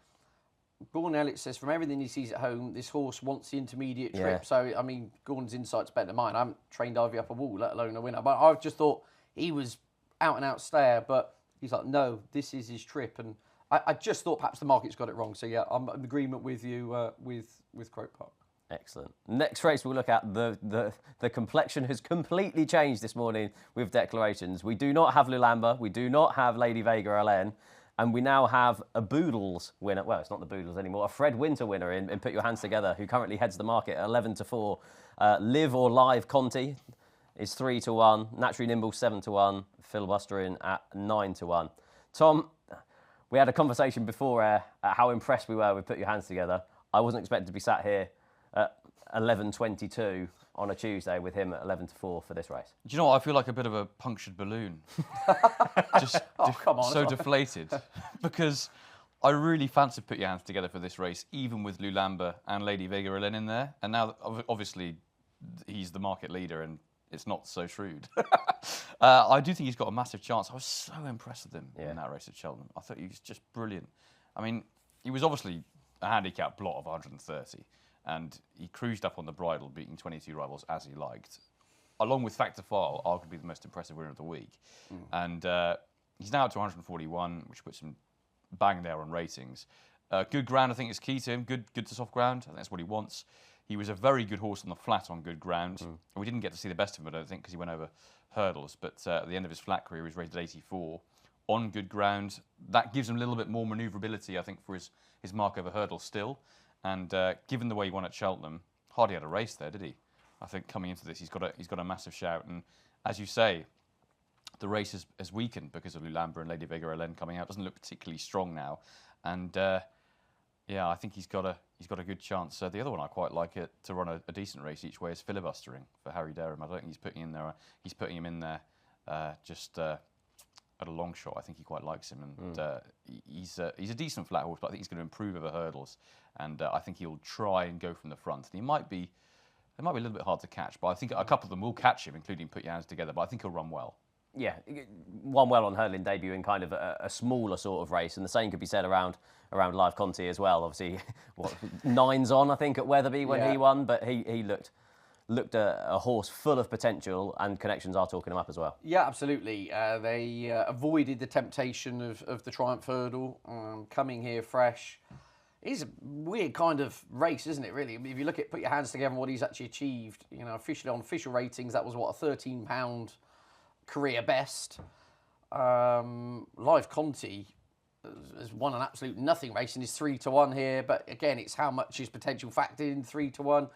Gordon Elliott says from everything he sees at home, this horse wants the intermediate trip. So, I mean, Gordon's insight's better than mine. I haven't trained Ivy up a wall, let alone a winner. But I just thought he was out and out stayer. But he's like, no, this is his trip. And I just thought perhaps the market's got it wrong. So, yeah, I'm in agreement with you with Croke Park. Excellent. Next race we'll look at, the complexion has completely changed this morning with declarations. We do not have Lulamba. We do not have Lady Vega LN. And we now have a Boodles winner. Well, it's not the Boodles anymore. A Fred Winter winner in Put Your Hands Together, who currently heads the market at 11-4. Live or Live Conti is 3-1. Naturally Nimble 7-1. Filibustering at 9-1. Tom, we had a conversation before at how impressed we were with Put Your Hands Together. I wasn't expected to be sat here at 11:22 on a Tuesday with him at 11-4 for this race. Do you know what? I feel like a bit of a punctured balloon. Just come on, so deflated. Because I really fancied Put Your Hands Together for this race, even with Lulamba and Lady Vega LN in there. And now, obviously, he's the market leader and it's not so shrewd. I do think he's got a massive chance. I was so impressed with him in that race at Cheltenham. I thought he was just brilliant. I mean, he was obviously a handicap blot of 130. And he cruised up on the bridle, beating 22 rivals as he liked. Along with Factor File, arguably the most impressive winner of the week. And he's now up to 141, which puts him bang there on ratings. Good ground, I think, is key to him. Good to soft ground. I think that's what he wants. He was a very good horse on the flat on good ground. We didn't get to see the best of him, I don't think, because he went over hurdles. But at the end of his flat career, he was rated 84 on good ground. That gives him a little bit more manoeuvrability, I think, for his mark over hurdles still. And given the way he won at Cheltenham, hardly had a race there, did he? I think coming into this, he's got a massive shout. And as you say, the race has weakened because of Lulamba and Lady Vega LN coming out. Doesn't look particularly strong now. And I think he's got a good chance. The other one I quite like it to run a decent race each way is Filibustering for Harry Derham. I don't think he's putting him in there. He's putting him in there just at a long shot. I think he quite likes him, and he's a decent flat horse, but I think he's going to improve over hurdles, and I think he'll try and go from the front. And it might be a little bit hard to catch, but I think a couple of them will catch him, including Put Your Hands Together. But I think he'll run well. Yeah, won well on hurdling debut in kind of a smaller sort of race, and the same could be said around Live Conti as well. Obviously, 9s on, I think, at Wetherby when he won, but he looked a horse full of potential, and connections are talking him up as well. Yeah, absolutely. They avoided the temptation of the Triumph Hurdle, coming here fresh. It's a weird kind of race, isn't it, really? If you look at Put Your Hands Together and what he's actually achieved, officially on official ratings, that was, what, a £13 career best. Live Conti, has won an absolute nothing race and is 3-1 here. But again, it's how much is potential factored in 3-1.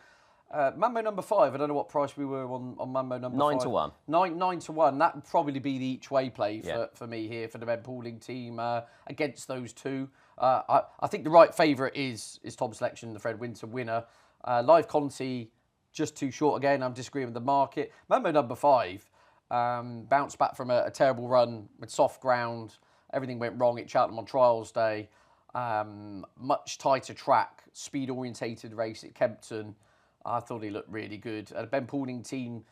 Mambo number 5, I don't know what price we were on Mambo number 5. 9-1. 9-1. That would probably be the each way play for me here for the Ben Pauling team against those two. I think the right favourite is Tom's Selection, the Fred Winter winner. Live Conti, just too short again. I'm disagreeing with the market. Mambo number 5 bounced back from a terrible run with soft ground. Everything went wrong at Cheltenham on trials day. Much tighter track, speed orientated race at Kempton. I thought he looked really good. A Ben Pauling team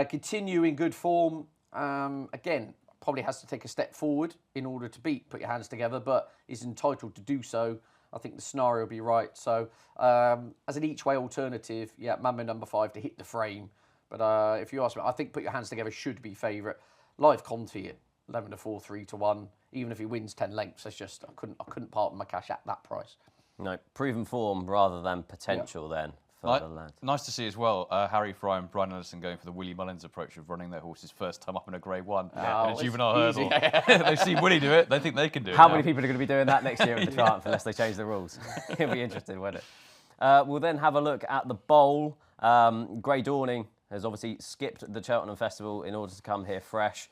continue in good form. Again, probably has to take a step forward in order to beat Put Your Hands Together, but is entitled to do so. I think the scenario will be right. So as an each way alternative, yeah, Mambo number 5 to hit the frame. But if you ask me, I think Put Your Hands Together should be favourite. Live Conti at 11-4, 3-1. Even if he wins 10 lengths, that's just I couldn't part with my cash at that price. No, proven form rather than potential then. Nice to see as well, Harry Fry and Brian Ellison going for the Willie Mullins approach of running their horses first time up in a Grade 1 in a Juvenile Hurdle. They've seen Willie do it, they think they can do it. How many people are going to be doing that next year at the Triumph unless they change the rules? It'll be interesting, won't it? We'll then have a look at the bowl. Grey Dawning has obviously skipped the Cheltenham Festival in order to come here fresh.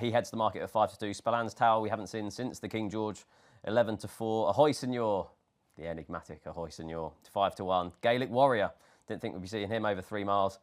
He heads the market at 5-2. Spallan's Tower we haven't seen since the King George, 11-4. Ahoy Senor, the enigmatic Ahoy Senor, 5-1. Gaelic Warrior, didn't think we'd be seeing him over 3 miles.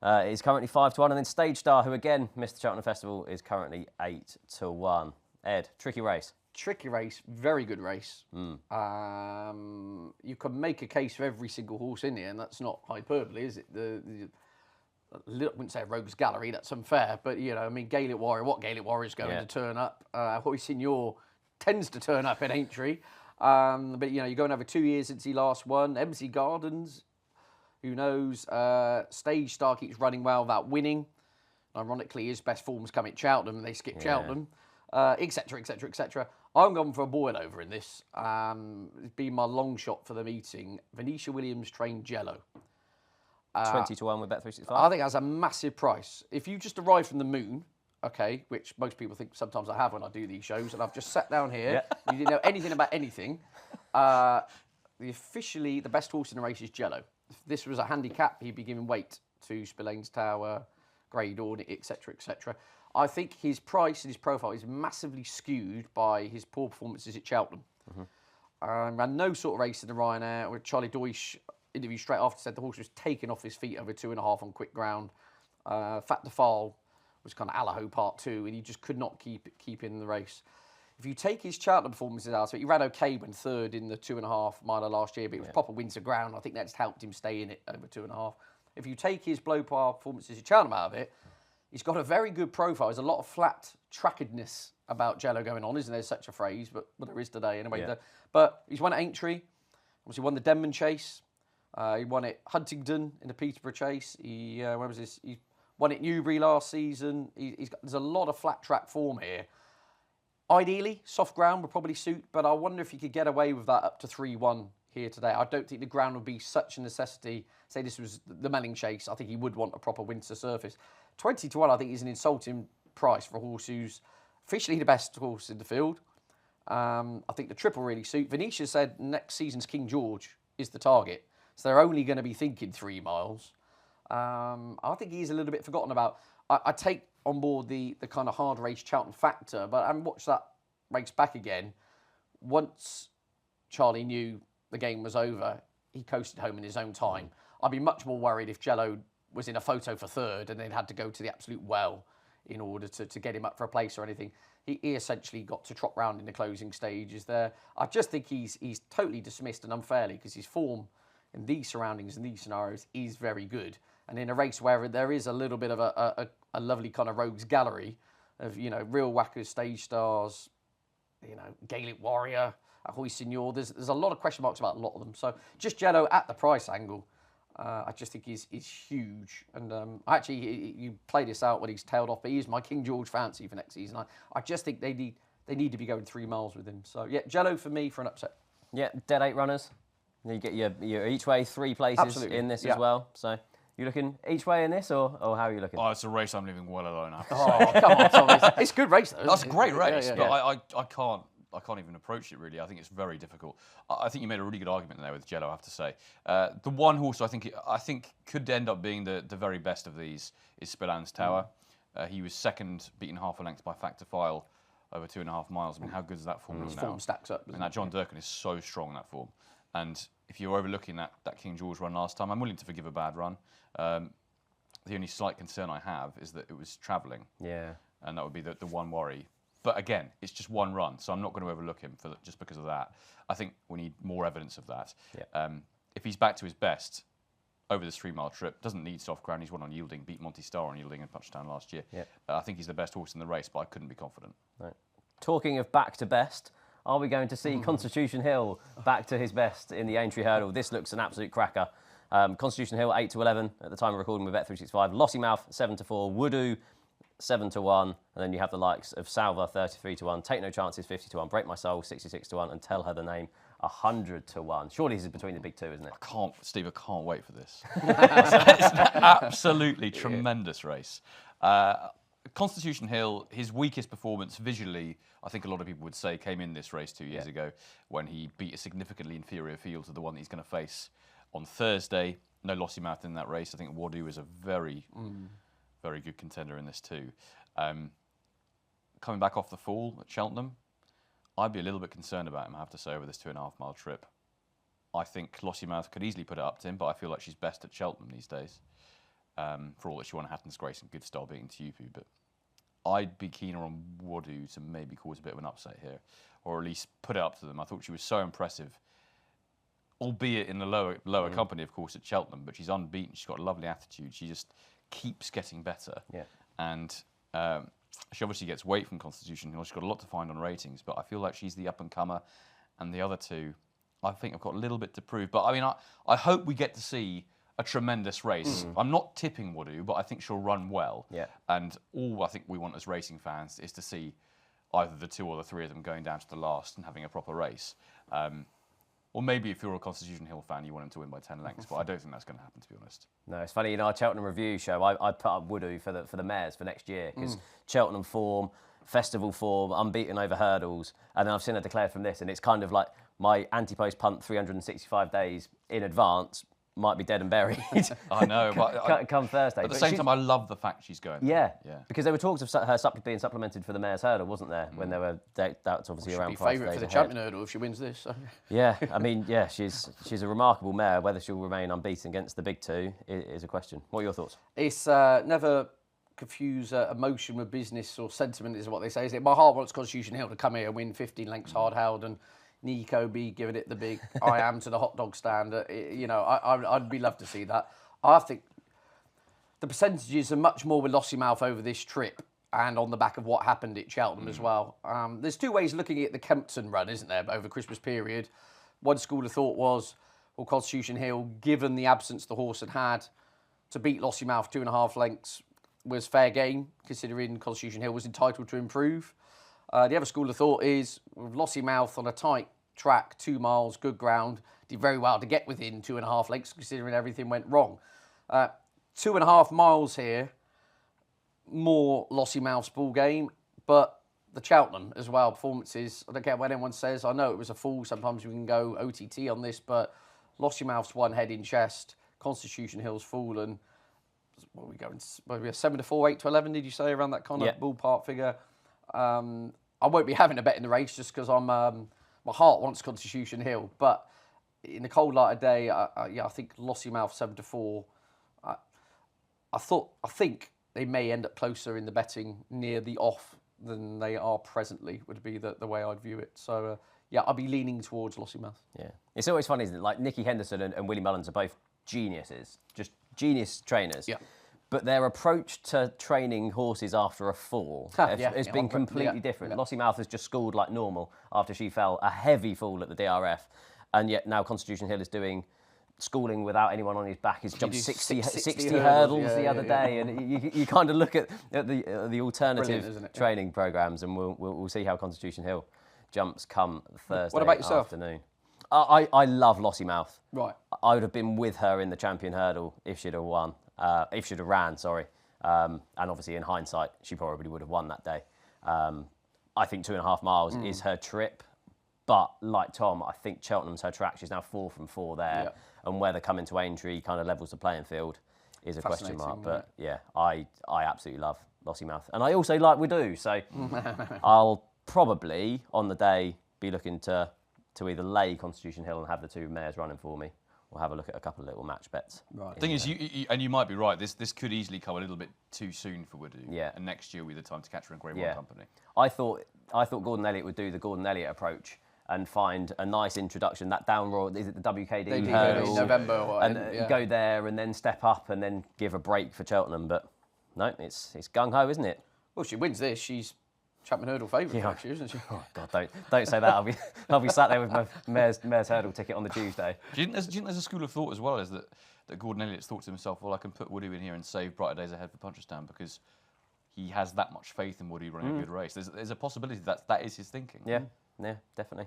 Is currently 5-1. And then Stage Star, who again missed the Cheltenham Festival, is currently 8-1. Ed, tricky race. Tricky race, very good race. You can make a case for every single horse in here, and that's not hyperbole, is it? I wouldn't say a rogues gallery, that's unfair, but you know, I mean, Gaelic Warrior, what Gaelic Warrior is going to turn up? Ahoy Senor tends to turn up in Aintree, but you know, you're going over 2 years since he last won. MC Gardens, who knows? Stage Star keeps running well without winning. Ironically, his best form's come at Cheltenham, and they skip Cheltenham, etc., etc., etc. I'm going for a boil over in this. It's been my long shot for the meeting. Venetia Williams trained Jello. 20-1 with Bet365. I think that's a massive price. If you just arrive from the moon, okay, which most people think sometimes I have when I do these shows, and I've just sat down here, you didn't know anything about anything. Officially, the best horse in the race is Jello. If this was a handicap, he'd be giving weight to Spillane's Tower, Grey Dawn, etc., etc. I think his price and his profile is massively skewed by his poor performances at Cheltenham. Ran no sort of race in the Ryder, where Charlie Deutsch interview straight after said the horse was taken off his feet over 2.5 on quick ground. Fat de Fall was kind of Allaho Part 2, and he just could not keep in the race. If you take his Cheltenham performances out, so he ran okay when third in the 2.5 miler last year, but it was proper winter ground. I think that's helped him stay in it over 2.5. If you take his blow par performances at Cheltenham out of it, he's got a very good profile. There's a lot of flat trackedness about Jello going on, isn't there? Such a phrase, but there is today anyway. But he's won at Aintree. Obviously won the Denman Chase. He won at Huntingdon in the Peterborough Chase. He where was this? He won at Newbury last season. There's a lot of flat track form here. Ideally, soft ground would probably suit, but I wonder if he could get away with that up to 3-1 here today. I don't think the ground would be such a necessity. Say this was the Melling Chase, I think he would want a proper winter surface. 20-1, I think, is an insulting price for a horse who's officially the best horse in the field. I think the triple really suit. Venetia said next season's King George is the target, so they're only going to be thinking 3 miles. I think he's a little bit forgotten about. I take on board the kind of hard race Cheltenham factor, but I haven't watched that race back again. Once Charlie knew the game was over, he coasted home in his own time. I'd be much more worried if Jello was in a photo for third and then had to go to the absolute well in order to get him up for a place or anything. He essentially got to trot round in the closing stages there. I just think he's totally dismissed and unfairly because his form in these surroundings and these scenarios is very good. And in a race where there is a little bit of a lovely kind of rogues gallery of, you know, real whackers, Stage Stars, you know, Gaelic Warrior, Ahoy Senor, there's a lot of question marks about a lot of them. So just Jello at the price angle, I just think is huge. And actually, you play this out when he's tailed off, but he is my King George fancy for next season. I just think they need to be going 3 miles with him. So yeah, Jello for me for an upset. Yeah, dead 8 runners. You get your each way 3 places in this as well. So you looking each way in this, or how are you looking? Oh, it's a race I'm leaving well alone after. Oh, come on, Tom. It's a good race, though. That's a great race, but I I can't even approach it really. I think it's very difficult. I think you made a really good argument there with Jello, I have to say. The one horse I think could end up being the very best of these is Spillan's Tower. He was second, beaten half a length by Factor File over 2.5 miles. I mean, how good is that form now? Form stacks up. And that John Durkin is so strong in that form. And if you're overlooking that King George run last time, I'm willing to forgive a bad run. The only slight concern I have is that it was travelling. Yeah. And that would be the one worry. But again, it's just one run, so I'm not going to overlook him just because of that. I think we need more evidence of that. Yeah. If he's back to his best over this 3-mile trip, doesn't need soft ground, he's won on yielding, beat Monty Star on yielding in Punchestown last year. Yeah. I think he's the best horse in the race, but I couldn't be confident. Right. Talking of back to best, are we going to see Constitution Hill back to his best in the Aintree Hurdle? This looks an absolute cracker. Constitution Hill 8-11 at the time of recording with Bet365. Lossiemouth 7-4. Woodoo 7-1. And then you have the likes of Salva 33-1. Take No Chances 50-1. Break My Soul 66-1. And Tell Her the Name 100-1. Surely this is between the big two, isn't it? Steve, I can't wait for this. It's an absolutely tremendous race. Constitution Hill, his weakest performance visually, I think a lot of people would say, came in this race 2 years ago when he beat a significantly inferior field to the one that he's going to face on Thursday. No Lossiemouth in that race. I think Woodoo is a very good contender in this too. Coming back off the fall at Cheltenham, I'd be a little bit concerned about him, I have to say, over this 2.5-mile trip. I think Lossiemouth could easily put it up to him, but I feel like she's best at Cheltenham these days. For all that she won Hatton's Grace and good style beating Tupu, but I'd be keener on Woodoo to maybe cause a bit of an upset here, or at least put it up to them. I thought she was so impressive, albeit in the lower company, of course, at Cheltenham, but she's unbeaten. She's got a lovely attitude. She just keeps getting better. Yeah. And she obviously gets weight from Constitution Hill. She's got a lot to find on ratings, but I feel like she's the up-and-comer, and the other two, I think, have got a little bit to prove. But, I mean, I hope we get to see a tremendous race. I'm not tipping Woodoo, but I think she'll run well. Yeah. And all I think we want as racing fans is to see either the two or the three of them going down to the last and having a proper race. Or maybe if you're a Constitution Hill fan, you want him to win by 10 lengths, but I don't think that's going to happen, to be honest. No, it's funny, in our Cheltenham review show, I put up Woodoo for the mares for next year, because Cheltenham form, festival form, unbeaten over hurdles, and then I've seen her declared from this, and it's kind of like my anti-post punt 365 days in advance might be dead and buried. I know, but come Thursday. At the same time, I love the fact she's going. Yeah, because there were talks of her being supplemented for the Mayor's Hurdle, wasn't there? When there were doubts, obviously, She'll around be 5 days favourite for the ahead. Champion Hurdle if she wins this. So. Yeah, I mean, yeah, she's a remarkable mare. Whether she'll remain unbeaten against the big two is a question. What are your thoughts? It's never confuse emotion with business or sentiment, is what they say, is it? My heart wants Constitution Hill to come here and win 15 lengths hard held, and Nico be giving it the big I am to the hot dog stand. You know, I'd be love to see that. I think the percentages are much more with Lossiemouth over this trip and on the back of what happened at Cheltenham as well. There's two ways looking at the Kempton run, isn't there, over Christmas period. One school of thought was, well, Constitution Hill, given the absence the horse had to beat Lossiemouth 2.5 lengths, was fair game, considering Constitution Hill was entitled to improve. The other school of thought is, with Lossiemouth on a tight track, 2 miles, good ground, did very well to get within 2.5 lengths, considering everything went wrong. 2.5 miles here, more Lossiemouth's ball game, but the Cheltenham as well, performances, I don't care what anyone says, I know it was a fall, sometimes we can go OTT on this, but Lossiemouth's won head in chest, Constitution Hill's fallen. What are we going? 7-4, 8-11, did you say, around that kind of ballpark figure? I won't be having a bet in the race just because my heart wants Constitution Hill, but in the cold light of day, I think Lossiemouth 7-4. I think they may end up closer in the betting near the off than they are presently, would be the way I'd view it. So I'd be leaning towards Lossiemouth. Yeah, it's always funny, isn't it? Like Nicky Henderson and Willie Mullins are both geniuses, just genius trainers. Yeah. But their approach to training horses after a fall has been completely different. Yeah. Lossiemouth has just schooled like normal after she fell a heavy fall at the DRF. And yet now Constitution Hill is doing schooling without anyone on his back. He's jumped 60 hurdles the other day. And you kind of look at the alternative training programmes, and we'll see how Constitution Hill jumps come Thursday afternoon. I love Lossiemouth. Right. I would have been with her in the Champion Hurdle if she'd have won. If she'd have ran, sorry. And obviously in hindsight, she probably would have won that day. I think 2.5 miles is her trip. But like Tom, I think Cheltenham's her track. She's now 4 from 4 there. Yeah. And whether coming to Aintree kind of levels the playing field is a question mark. But yeah, I absolutely love Lossiemouth. And I also like Wadu. So I'll probably, on the day, be looking to either lay Constitution Hill and have the 2 mares running for me, or have a look at a couple of little match bets. Right. The thing is, you might be right. This could easily come a little bit too soon for Wadu. Yeah. And next year will be the time to catch her in Grade 1 company. I thought Gordon Elliott would do the Gordon Elliott approach and find a nice introduction. That down roll, is it the WKD hurdle? November, and go there and then step up and then give a break for Cheltenham. But no, it's gung ho, isn't it? Well, she wins this. She's Chapman Hurdle favourite next year, isn't she? Oh God, don't say that. I'll be sat there with my mare's hurdle ticket on the Tuesday. Do you think there's a school of thought as well as that Gordon Elliott's thought to himself, well, I can put Woody in here and save brighter days ahead for Punchestown because he has that much faith in Woody running a good race. There's a possibility that is his thinking. Yeah, definitely.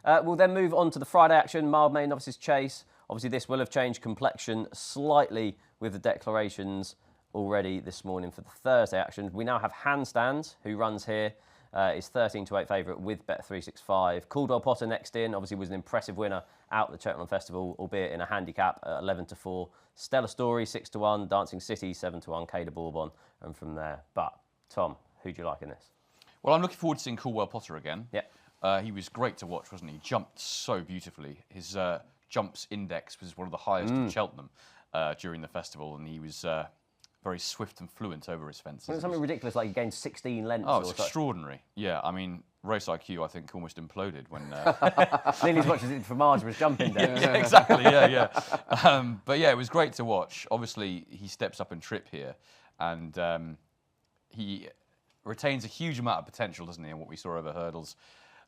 We'll then move on to the Friday action, Mildmay Novices Chase. Obviously, this will have changed complexion slightly with the declarations already this morning for the Thursday action. We now have Handstands, who runs here, is 13-8 favourite with Bet365. Caldwell Potter next in, obviously was an impressive winner out at the Cheltenham Festival, albeit in a handicap at 11-4. Stella Story 6-1, Dancing City 7-1, K de Bourbon, and from there. But Tom, who do you like in this? Well, I'm looking forward to seeing Caldwell Potter again. Yeah. He was great to watch, wasn't he? He jumped so beautifully. His jumps index was one of the highest at Cheltenham during the festival, and he was very swift and fluent over his fences. Wasn't it something ridiculous, like he gained 16 lengths? Oh, it's extraordinary. Yeah, I mean, race IQ, I think, almost imploded when... Nearly as much as it for Marge was jumping down. Yeah, exactly, yeah. But yeah, it was great to watch. Obviously, he steps up in trip here, and he retains a huge amount of potential, doesn't he, in what we saw over hurdles.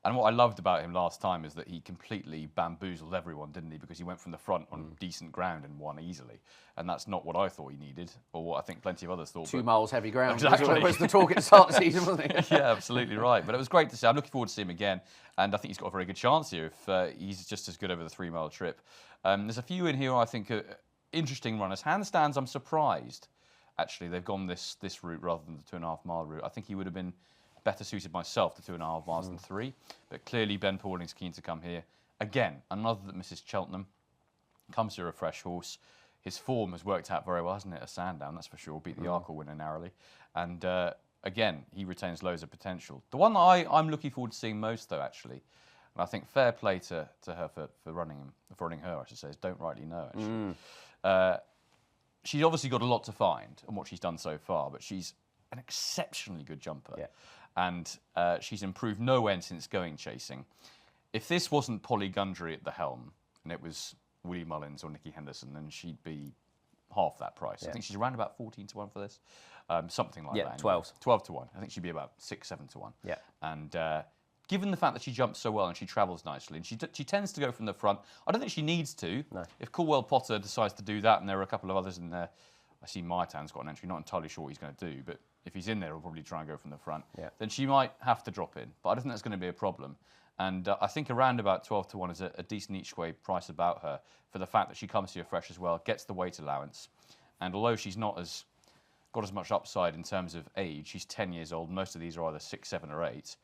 And what I loved about him last time is that he completely bamboozled everyone, didn't he? Because he went from the front on decent ground and won easily. And that's not what I thought he needed, or what I think plenty of others thought. 2 miles heavy ground. Exactly. Was the talk at the start of the season, wasn't it? Yeah, absolutely right. But it was great to see. I'm looking forward to see him again. And I think he's got a very good chance here if he's just as good over the 3-mile trip. There's a few in here I think are interesting runners. Handstands, I'm surprised. Actually, they've gone this route rather than the 2.5-mile route. I think he would have been better suited myself to 2.5 miles than 3. But clearly Ben Pauling's keen to come here. Again, another that misses Cheltenham. Comes here a fresh horse. His form has worked out very well, hasn't it? A Sandown, that's for sure. Beat the Arkle winner narrowly. And again, he retains loads of potential. The one that I'm looking forward to seeing most, though, actually, and I think fair play to her for running her, I should say, is Don't Rightly Know, actually. She's obviously got a lot to find on what she's done so far, but she's an exceptionally good jumper. Yeah. And she's improved no end since going chasing. If this wasn't Polly Gundry at the helm, and it was Willie Mullins or Nikki Henderson, then she'd be half that price. I think she's around about 14-1 for this. Something like that. Yeah, 12. 12-1. I think she'd be about 6-7-1. Yeah. And given the fact that she jumps so well and she travels nicely, and she tends to go from the front, I don't think she needs to. No. If Caldwell Potter decides to do that, and there are a couple of others in there, I see Maitan's got an entry, not entirely sure what he's going to do, but if he's in there, he'll probably try and go from the front. Yeah. Then she might have to drop in, but I don't think that's going to be a problem. And I think around about 12-1 is a decent each way price about her for the fact that she comes here fresh as well, gets the weight allowance. And although she's not got as much upside in terms of age, she's 10 years old. Most of these are either 6, 7 or 8.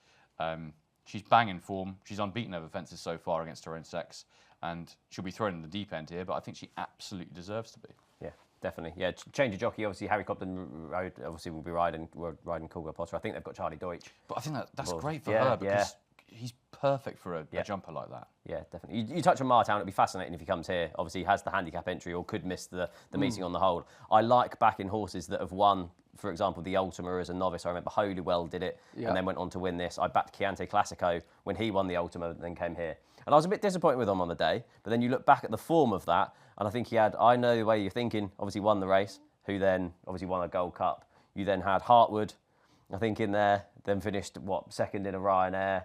She's banging form. She's unbeaten over fences so far against her own sex. And she'll be thrown in the deep end here, but I think she absolutely deserves to be. Yeah, definitely. Yeah, change of jockey. Obviously, Harry Cobden Road obviously will be riding Caldwell Potter. I think they've got Charlie Deutsch. But I think that's great for her because he's perfect for a jumper like that. Yeah, definitely. You touch on Martown, it'd be fascinating if he comes here. Obviously, he has the handicap entry or could miss the meeting on the hold. I like backing horses that have won, for example, the Ultima as a novice. I remember Holywell did it and then went on to win this. I backed Chianti Classico when he won the Ultima and then came here. And I was a bit disappointed with him on the day, but then you look back at the form of that, and I think he had, I know the way you're thinking, obviously won the race, who then obviously won a Gold Cup. You then had Hartwood, I think, in there, then finished, second in a Ryanair.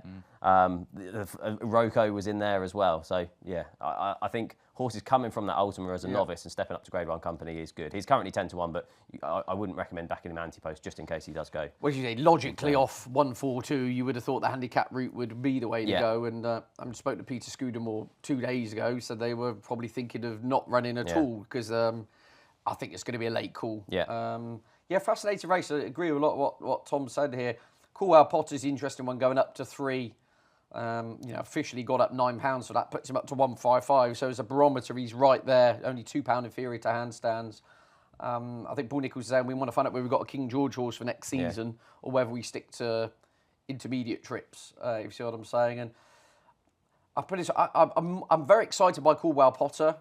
Rocco was in there as well. So, yeah, I think horses coming from that Ultima as a novice and stepping up to Grade 1 company is good. He's currently 10-1, but I wouldn't recommend backing him anti-post just in case he does go. Well, you say, logically off 1-4-2, you would have thought the handicap route would be the way to go. And I spoke to Peter Scudamore 2 days ago, so they were probably thinking of not running at all because I think it's going to be a late call. Yeah, fascinating race. I agree with a lot of what Tom said here. Caldwell Potter's the interesting one going up to 3. Officially got up £9, so that puts him up to 155. So as a barometer, he's right there, only £2 inferior to handstands. I think Paul Nichols is saying we want to find out whether we've got a King George horse for next season or whether we stick to intermediate trips, if you see what I'm saying. And I'm very excited by Caldwell Potter.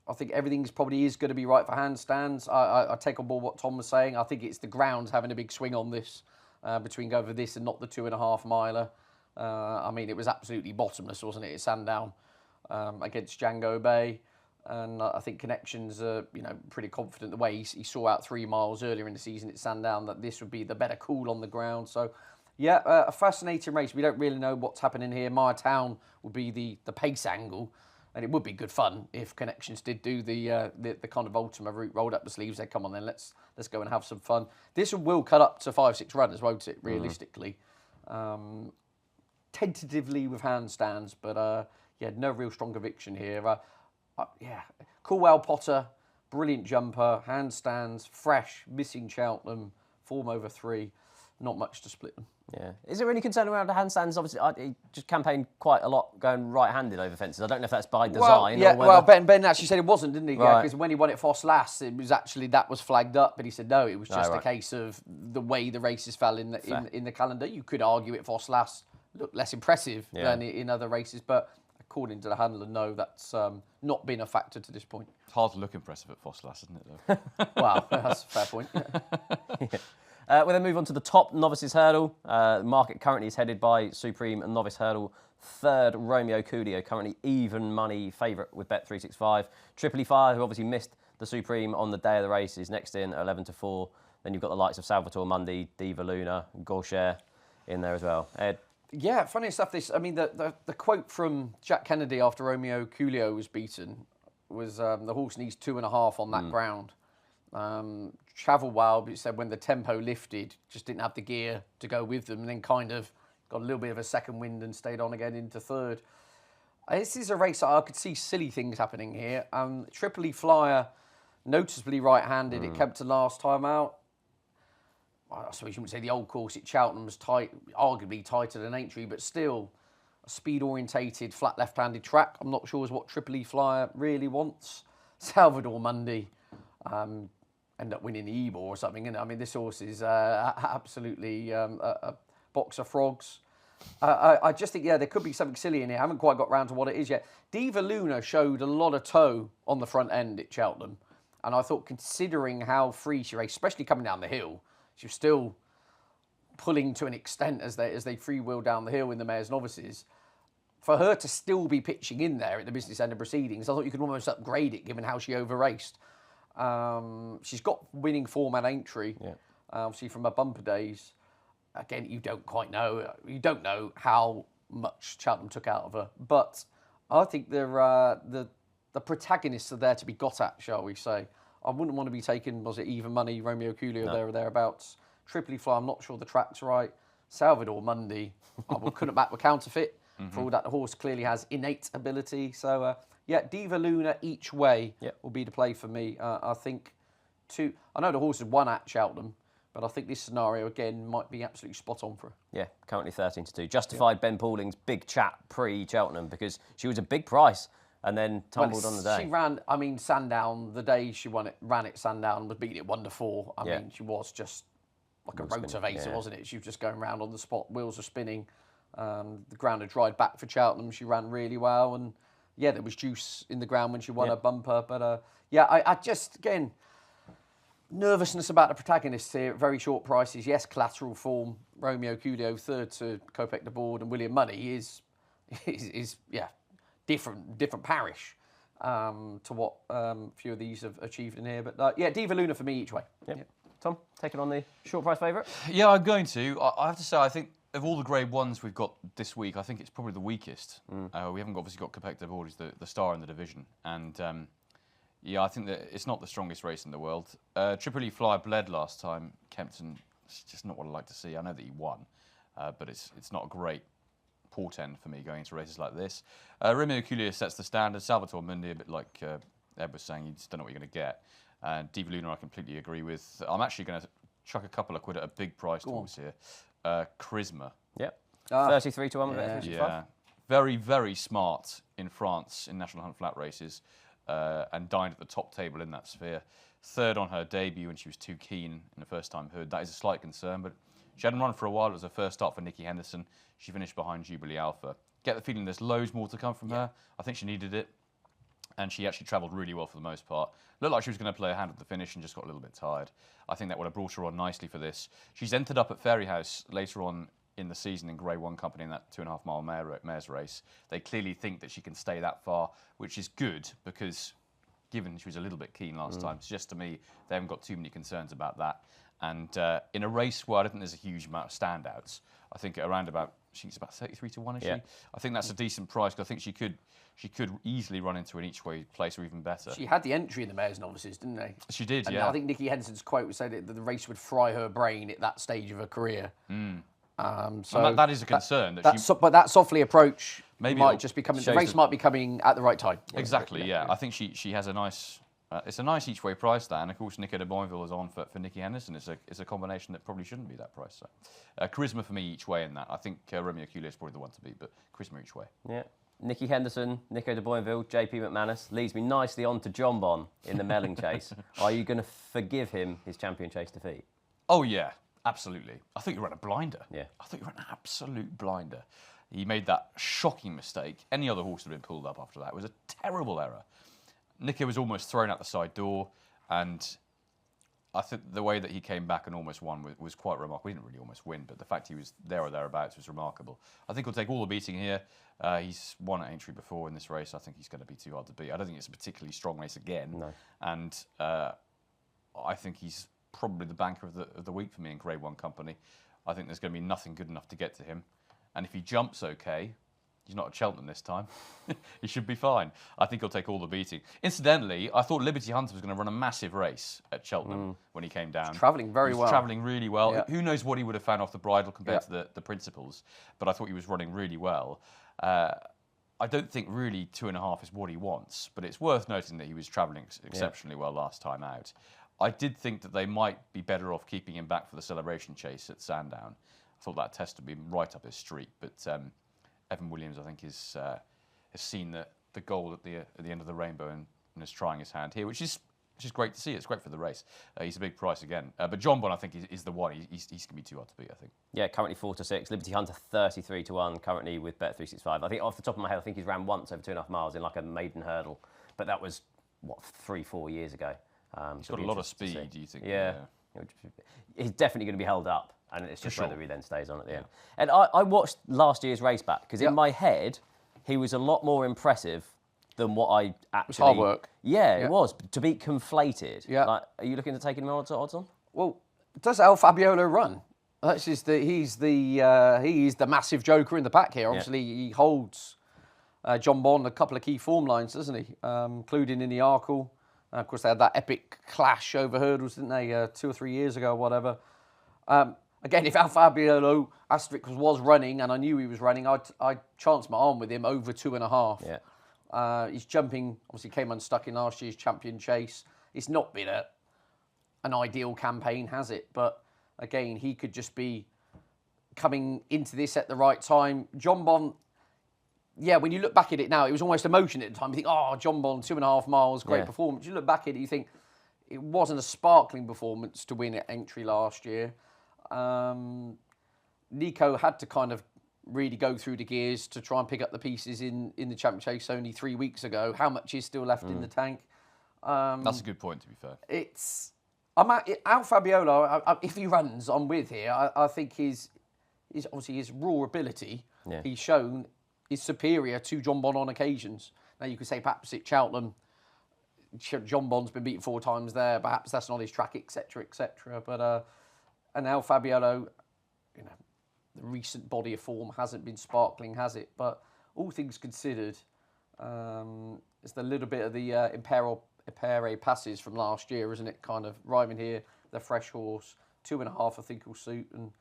I think everything's probably is going to be right for handstands. I take on board what Tom was saying. I think it's the ground having a big swing on this between going for this and not the 2.5 miler. It was absolutely bottomless, wasn't it, at Sandown against Django Bay. And I think Connections are, pretty confident the way he saw out 3 miles earlier in the season at Sandown that this would be the better call on the ground. So, a fascinating race. We don't really know what's happening here. Maya Town would be the pace angle, and it would be good fun if Connections did do the kind of Ultima route, rolled up the sleeves. Said, come on then, let's go and have some fun. This will cut up to 5-6 runners, won't it? Realistically, tentatively with handstands, but no real strong conviction here. Caldwell Potter, brilliant jumper, handstands, fresh, missing Cheltenham, form over 3, not much to split them. Yeah. Is there any concern around the handstands? Obviously, he just campaigned quite a lot going right-handed over fences. I don't know if that's by design or whether... Ben actually said it wasn't, didn't he? Right. Because when he won at Foss last, it was actually, that was flagged up, but he said no, it was just a case of the way the races fell in the calendar. You could argue it Foss last looked less impressive than in other races, but according to the handler, no, that's not been a factor to this point. It's hard to look impressive at Foss last, isn't it, though? Wow, that's a fair point. We'll then move on to the top Novices Hurdle. The market currently is headed by Supreme and Novice Hurdle. Third, Romeo Coolio, currently even money favourite with Bet365. Tripoli Fire, who obviously missed the Supreme on the day of the race, is next in at 11-4. Then you've got the likes of Salvatore Mundi, Diva Luna, Gaucher in there as well. Ed? Yeah, funny stuff. The quote from Jack Kennedy after Romeo Coolio was beaten was the horse needs 2.5 on that ground. Travel well, but he said when the tempo lifted, just didn't have the gear to go with them, and then kind of got a little bit of a second wind and stayed on again into third. This is a race that I could see silly things happening here. Tripoli Flyer, noticeably right-handed. It kept to last time out. I suppose you wouldn't say the old course at Cheltenham was tight, arguably tighter than Aintree, but still a speed-orientated, flat left-handed track. I'm not sure is what Tripoli Flyer really wants. Salvador Mundi end up winning the Ebor or something. And this horse is absolutely a box of frogs. I just think, there could be something silly in here. I haven't quite got round to what it is yet. Diva Luna showed a lot of toe on the front end at Cheltenham. And I thought, considering how free she raced, especially coming down the hill, she was still pulling to an extent as they free-wheel down the hill in the Mayor's Novices. For her to still be pitching in there at the business end of proceedings, I thought you could almost upgrade it given how she over-raced. She's got winning form at Aintree, obviously from her bumper days. Again, you don't quite know. You don't know how much Cheltenham took out of her. But I think the protagonists are there to be got at, shall we say. I wouldn't want to be taking, was it even money, Romeo Coolio there or thereabouts. Tripoli Fly, I'm not sure the track's right. Salvador Mundi, I couldn't back the counterfeit. For all that, the horse clearly has innate ability. So, Diva Luna each way will be the play for me. I think I know the horse has won at Cheltenham, but I think this scenario, again, might be absolutely spot on for her. Yeah, currently 13-2. Justified Ben Pauling's big chat pre-Cheltenham because she was a big price. And then tumbled on the day. She ran, Sandown, the day she ran at Sandown, was beating it 1-4. I mean, she was just like a rotivator, wasn't it? She was just going around on the spot, wheels were spinning. The ground had dried back for Cheltenham. She ran really well. And there was juice in the ground when she won her bumper. But I just, again, nervousness about the protagonists here at very short prices. Yes, collateral form. Romeo Coolio, third to Kopek de Board, and William Money is different parish to what a few of these have achieved in here. But Diva Luna for me each way. Yep. Tom, taking on the short price favourite? Yeah, I'm going to. I have to say, I think of all the Grade 1s we've got this week, I think it's probably the weakest. We haven't obviously got Kopek de Board, who's the star in the division. And I think that it's not the strongest race in the world. Tripoli Fly bled last time. Kempton, it's just not what I like to see. I know that he won, but it's not a great portend for me going into races like this. Romeo Coolio sets the standard. Salvatore Mundi, a bit like Ed was saying, you just don't know what you're going to get. Diva Luna, I completely agree with. I'm actually going to chuck a couple of quid at a big price horse here. Charisma. Yep. 33-1 with it. Yeah. very, very smart in France in National Hunt flat races, and dined at the top table in that sphere. Third on her debut when she was too keen in the first time hood. That is a slight concern, but she hadn't run for a while. It was her first start for Nikki Henderson. She finished behind Jubilee Alpha. Get the feeling there's loads more to come from her. I think she needed it. And she actually travelled really well for the most part. Looked like she was going to play a hand at the finish and just got a little bit tired. I think that would have brought her on nicely for this. She's entered up at Fairyhouse later on in the season in Grade 1 company in that 2.5 mile mares race. They clearly think that she can stay that far, which is good because given she was a little bit keen last time, suggests to me they haven't got too many concerns about that. And in a race where I don't think there's a huge amount of standouts, I think around about, she's about 33 to 1, is she? I think that's a decent price because I think she could easily run into an each way place or even better. She had the entry in the Mares Novices, didn't they? She did, and yeah. I think Nikki Henderson's quote would say that the race would fry her brain at that stage of her career. So that is a concern. But that softly approach maybe might just be coming. The race might be coming at the right time. Exactly, yeah. I think she has a nice. It's a nice each way price there, and of course Nico de Boinville is on for Nikki Henderson. It's a combination that probably shouldn't be that price. So, charisma for me each way in that. I think Romeo Culier is probably the one to beat, but charisma each way. Yeah. Nikki Henderson, Nico de Boinville, JP McManus leads me nicely on to John Bon in the Melling Chase. Are you going to forgive him his Champion Chase defeat? Oh yeah, absolutely. I thought you ran a blinder. Yeah. I thought you ran an absolute blinder. He made that shocking mistake. Any other horse would have been pulled up after that. It was a terrible error. Nico was almost thrown out the side door, and I think the way that he came back and almost won was quite remarkable. He didn't really almost win, but the fact he was there or thereabouts was remarkable. I think he'll take all the beating here. He's won at Aintree before in this race. I think he's going to be too hard to beat. I don't think it's a particularly strong race again. No. And I think he's probably the banker of the week for me in Grade 1 company. I think there's going to be nothing good enough to get to him. And if he jumps okay, he's not at Cheltenham this time. He should be fine. I think he'll take all the beating. Incidentally, I thought Liberty Hunter was going to run a massive race at Cheltenham when he came down. Travelling very well. Travelling really well. Yeah. Who knows what he would have found off the bridle compared to the principals, but I thought he was running really well. I don't think really 2.5 is what he wants, but it's worth noting that he was travelling exceptionally well last time out. I did think that they might be better off keeping him back for the Celebration Chase at Sandown. I thought that test would be right up his street, but Evan Williams, I think, has seen the goal at the end of the rainbow and is trying his hand here, which is great to see. It's great for the race. He's a big price again. But John Bon, I think, is the one. He's going to be too hard to beat, I think. Yeah, currently 4 to 6. Liberty Hunter 33 to 1. Currently with Bet365. I think off the top of my head, I think he's ran once over 2.5 miles in like a maiden hurdle, but that was 3-4 years ago. He's got a lot of speed. Do you think? Yeah. He's definitely going to be held up. And it's just whether he then stays on at the end. And I watched last year's race back because in my head, he was a lot more impressive than what I actually... It was hard work. Yeah, it was. To be conflated. Yeah. Like, are you looking to take him odds on? Well, does El Fabiolo run? That's just he's the massive joker in the pack here. Obviously, he holds John Bon a couple of key form lines, doesn't he? Including in the Arkle. Of course, they had that epic clash over hurdles, didn't they? 2 or 3 years ago, or whatever. Again, if Al Fabiolo Asterix was running, and I knew he was running, I'd chance my arm with him over 2.5. Yeah. He's jumping, obviously came unstuck in last year's Champion Chase. It's not been an ideal campaign, has it? But again, he could just be coming into this at the right time. John Bon, when you look back at it now, it was almost emotion at the time. You think, John Bon, 2.5 miles, great performance. You look back at it, you think, it wasn't a sparkling performance to win at Aintree last year. Nico had to kind of really go through the gears to try and pick up the pieces in the Champion Chase only 3 weeks ago. How much is still left in the tank? That's a good point, to be fair. Al Fabiolo, if he runs, I'm with here. I think his obviously his raw ability he's shown is superior to John Bon on occasions. Now you could say perhaps at Cheltenham, John Bon's been beaten 4 times there. Perhaps that's not his track, etc., etc. But and Al Fabiolo, the recent body of form hasn't been sparkling, has it? But all things considered, it's a little bit of the Impere passes from last year, isn't it? Kind of rhyming here, the fresh horse, 2.5 I think will suit. And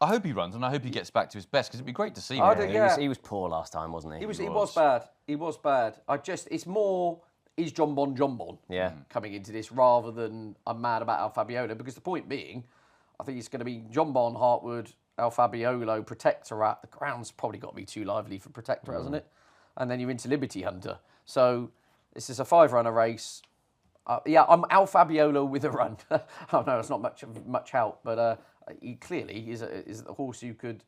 I hope he runs, and I hope he gets back to his best, because it'd be great to see him. He was poor last time, wasn't he? He was bad. He was bad. It's more, is John Bon coming into this, rather than I'm mad about Al Fabiolo, because the point being, I think it's going to be John Bon, Hartwood, Alfabiolo, Protectorat. The ground's probably got to be too lively for Protectorat, hasn't it? And then you're into Liberty Hunter. So this is a 5-runner race. I'm Alfabiolo with a run. Oh no, it's not much help, but he clearly is the horse who could.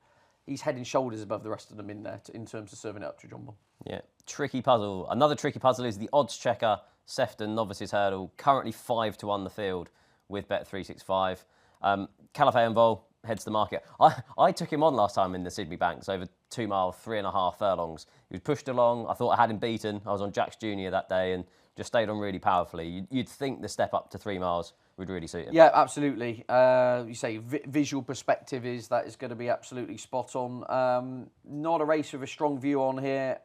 He's head and shoulders above the rest of them in there in terms of serving it up to John Bull. Yeah, tricky puzzle. Another tricky puzzle is the oddschecker Sefton Novices Hurdle, currently 5-1 the field with Bet365. Calafé and Vol heads the market. I took him on last time in the Sydney Banks over 2 mile, 3.5 furlongs. He was pushed along. I thought I had him beaten. I was on Jack's Junior that day and just stayed on really powerfully. You'd think the step up to 3 miles would really suit him. Yeah, absolutely. You say visual perspective is going to be absolutely spot on. Not a race with a strong view on here.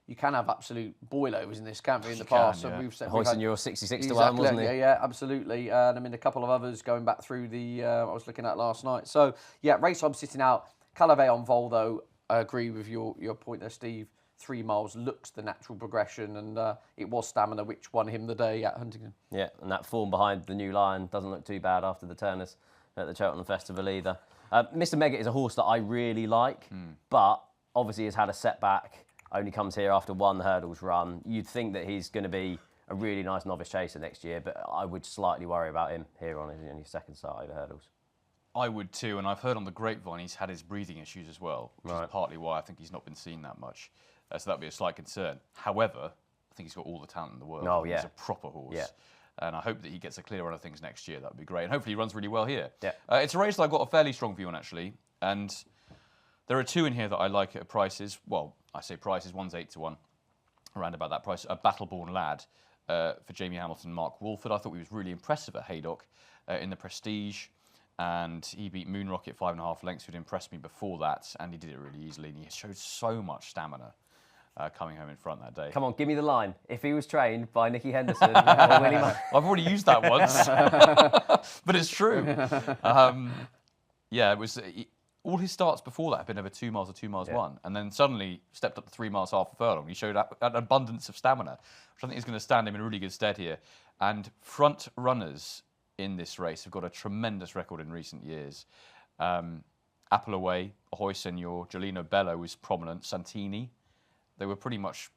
You can have absolute boilovers in this, can't we, in the past? Yeah. So Hoyson, you're 66 to 1, wasn't he? Yeah, absolutely. And I mean, a couple of others going back through the I was looking at last night. So, yeah, race I'm sitting out. Calave on Vol, though, I agree with your point there, Steve. 3 miles looks the natural progression, and it was stamina which won him the day at Huntingdon. Yeah, and that form behind the New Lion doesn't look too bad after the Turners at the Cheltenham Festival either. Mr. Megget is a horse that I really like, but obviously has had a setback. Only comes here after 1 hurdles run. You'd think that he's going to be a really nice novice chaser next year, but I would slightly worry about him here on his second start over hurdles. I would too, and I've heard on the grapevine he's had his breathing issues as well, which is partly why I think he's not been seen that much. So that'd be a slight concern. However, I think he's got all the talent in the world. Oh, yeah. He's a proper horse. Yeah. And I hope that he gets a clear run of things next year. That would be great. And hopefully he runs really well here. Yeah. It's a race that I've got a fairly strong view on, actually. And there are 2 in here that I like at prices. Well, I say prices. One's 8-1, around about that price. A Battleborn Lad for Jamie Hamilton, Mark Wolford. I thought he was really impressive at Haydock in the Prestige. And he beat Moon Rocket 5.5 lengths, who'd impressed me before that. And he did it really easily. And he showed so much stamina coming home in front that day. Come on, give me the line. If he was trained by Nicky Henderson or Willie I've already used that once. But it's true. Yeah, it was... all his starts before that have been over 2 miles or 2 miles 1, and then suddenly stepped up to 3 miles half a furlong. He showed an abundance of stamina, which I think is going to stand him in really good stead here. And front runners in this race have got a tremendous record in recent years. Apple Away, Ahoy Senor, Jolino Bello was prominent, Santini. They pretty much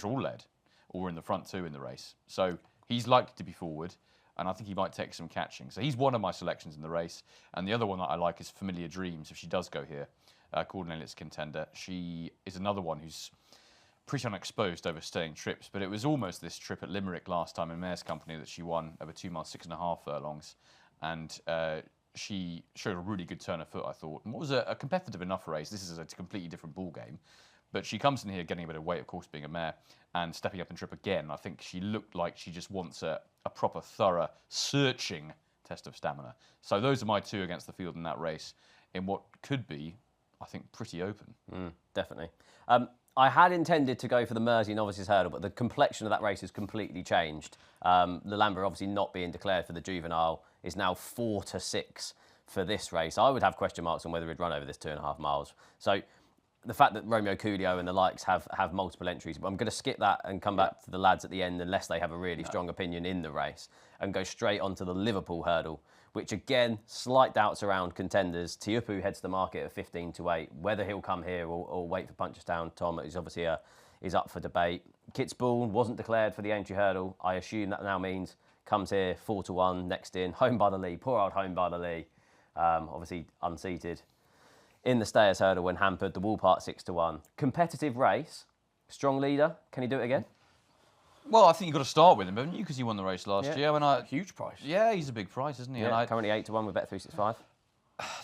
all led, or were in the front too in the race. So he's likely to be forward. And I think he might take some catching. So he's one of my selections in the race. And the other one that I like is Familiar Dreams, if she does go here. Cornelius contender. She is another one who's pretty unexposed over staying trips. But it was almost this trip at Limerick last time in Mayor's Company that she won over 2 miles, 6.5 furlongs. And she showed a really good turn of foot, I thought. And what was a competitive enough race. This is a completely different ball game. But she comes in here getting a bit of weight, of course, being a mare, and stepping up in trip again. I think she looked like she just wants a proper, thorough, searching test of stamina. So those are my 2 against the field in that race, in what could be, I think, pretty open. Definitely. I had intended to go for the Mersey Novices Hurdle, but the complexion of that race has completely changed. The Lambert obviously not being declared for the Juvenile is now 4-6 for this race. I would have question marks on whether he'd run over this 2.5 miles. So the fact that Romeo Coolio and the likes have multiple entries, but I'm going to skip that and come back to the lads at the end unless they have a really strong opinion in the race, and go straight onto the Liverpool Hurdle, which again, slight doubts around contenders. Tiupu heads the market at 15-8. Whether he'll come here or wait for Punchestown, Tom, is obviously is up for debate. Kitsbourne wasn't declared for the Aintree Hurdle. I assume that now means comes here 4-1 next in. Home by the Lee, poor old Home by the Lee, obviously unseated. In the Stayers Hurdle when hampered, the Woolpark 6-1. Competitive race, strong leader. Can he do it again? Well, I think you've got to start with him, haven't you? Because he won the race last year. I mean, huge price. Yeah, he's a big price, isn't he? Yeah, And currently 8-1 with Bet365.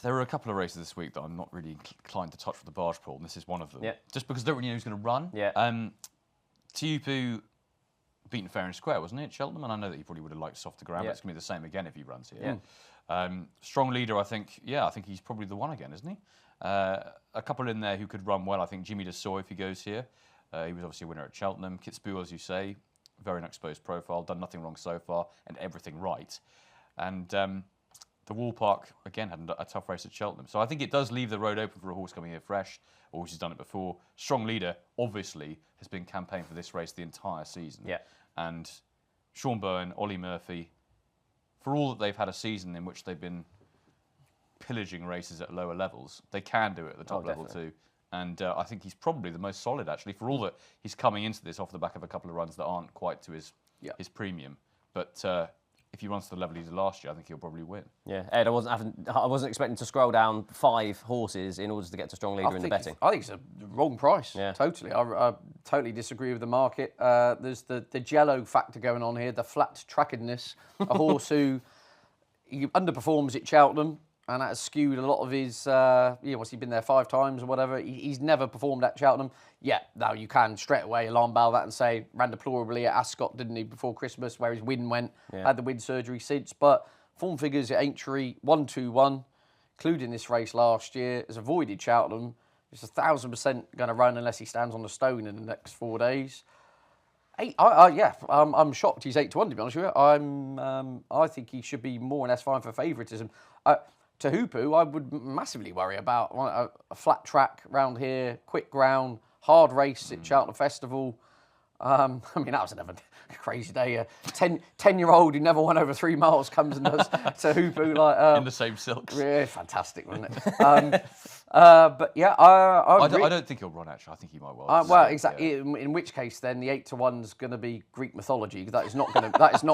there are a couple of races this week that I'm not really inclined to touch with the barge pole, and this is one of them. Yeah. Just because I don't really know who's going to run. Yeah. Tiupu beaten fair and square, wasn't he, at Cheltenham? And I know that he probably would have liked softer ground, but it's going to be the same again if he runs here. Yeah. Strong leader, I think. Yeah, I think he's probably the one again, isn't he? A couple in there who could run well. I think Jimmy DeSoy, if he goes here. He was obviously a winner at Cheltenham. Kitsbourne, as you say, very unexposed profile, done nothing wrong so far and everything right. And the Woolpark, again, had a tough race at Cheltenham. So I think it does leave the road open for a horse coming here fresh, a horse who's done it before. Strong leader, obviously, has been campaigning for this race the entire season. Yeah. And Sean Bowen, Ollie Murphy, for all that they've had a season in which they've been pillaging races at lower levels, they can do it at the top level too. And I think he's probably the most solid, actually, for all that he's coming into this off the back of a couple of runs that aren't quite to his premium. But if he runs to the level he did last year, I think he'll probably win. Yeah, Ed, I wasn't expecting to scroll down 5 horses in order to get to strong leader in the betting. I think it's a wrong price. Yeah. Totally. I totally disagree with the market. There's the jello factor going on here, the flat trackedness. A horse who he underperforms at Cheltenham, and that has skewed a lot of his, what's he been there 5 times or whatever? He's never performed at Cheltenham. Yeah, now you can straight away alarm bell that and say, ran deplorably at Ascot, didn't he, before Christmas, where his win went, had the win surgery since. But form figures at Aintree, 1-2-1, including this race last year, has avoided Cheltenham. It's 1,000% going to run unless he stands on a stone in the next 4 days. I'm shocked he's 8-1, to be honest with you. I think he should be more or less fine for favouritism. To Hoopu, I would massively worry about a flat track round here, quick ground, hard race at Cheltenham Festival. I mean, that was another crazy day. A 10-year-old who never won over 3 miles comes and does to Hoopu. Like, in the same silks. Yeah, fantastic, wasn't it? But yeah, I don't think he'll run, actually. I think he might well. Well, exactly. Yeah. In which case, then the 8-1's going to be Greek mythology, because that is not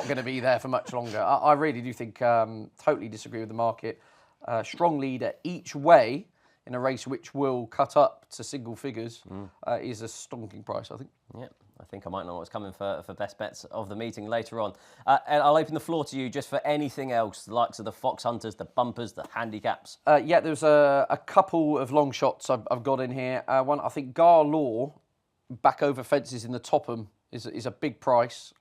going to be there for much longer. I really do think, totally disagree with the market. Strong leader each way in a race which will cut up to single figures is a stonking price, I think. Yeah, I think I might know what's coming for best bets of the meeting later on. And I'll open the floor to you just for anything else, the likes of the Fox Hunters, the bumpers, the handicaps. There's a couple of long shots I've got in here. One, I think Gar Law, back over fences in the Topham, is a big price.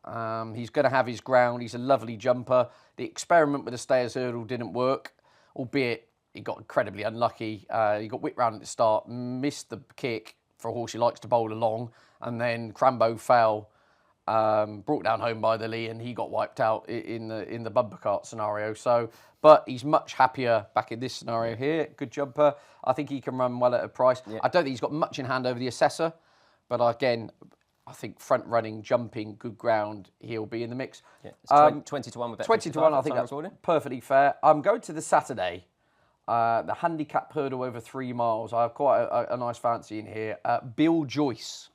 He's going to have his ground. He's a lovely jumper. The experiment with the Stayers Hurdle didn't work, albeit he got incredibly unlucky. He got whipped round at the start, missed the kick for a horse he likes to bowl along, and then Crambo fell, brought down home by the Lee, and he got wiped out in the bumper cart scenario. So, but he's much happier back in this scenario here. Good jumper. I think he can run well at a price. Yeah. I don't think he's got much in hand over the assessor, but again, I think front running, jumping, good ground, he'll be in the mix. Yeah. It's 20 to 1 with Bet 20 to 1, I think that's perfectly fair. I'm going to the Saturday, the handicap hurdle over 3 miles. I have quite a nice fancy in here. Bill Joyce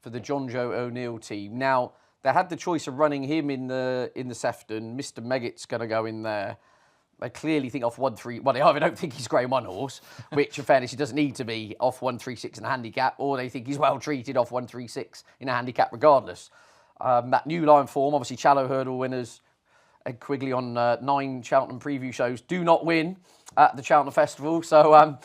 for the John Joe O'Neill team. Now, they had the choice of running him in the Sefton. Mr. Meggett's going to go in there. They clearly think off 1-3. Well, they either don't think he's Grade 1 horse, which, in fairness, he doesn't need to be off 1-3-6 in a handicap, or they think he's well treated off 1-3-6 in a handicap regardless. That new line form, obviously, Shallow Hurdle winners, Ed Quigley on 9 Cheltenham preview shows, do not win at the Cheltenham Festival. So,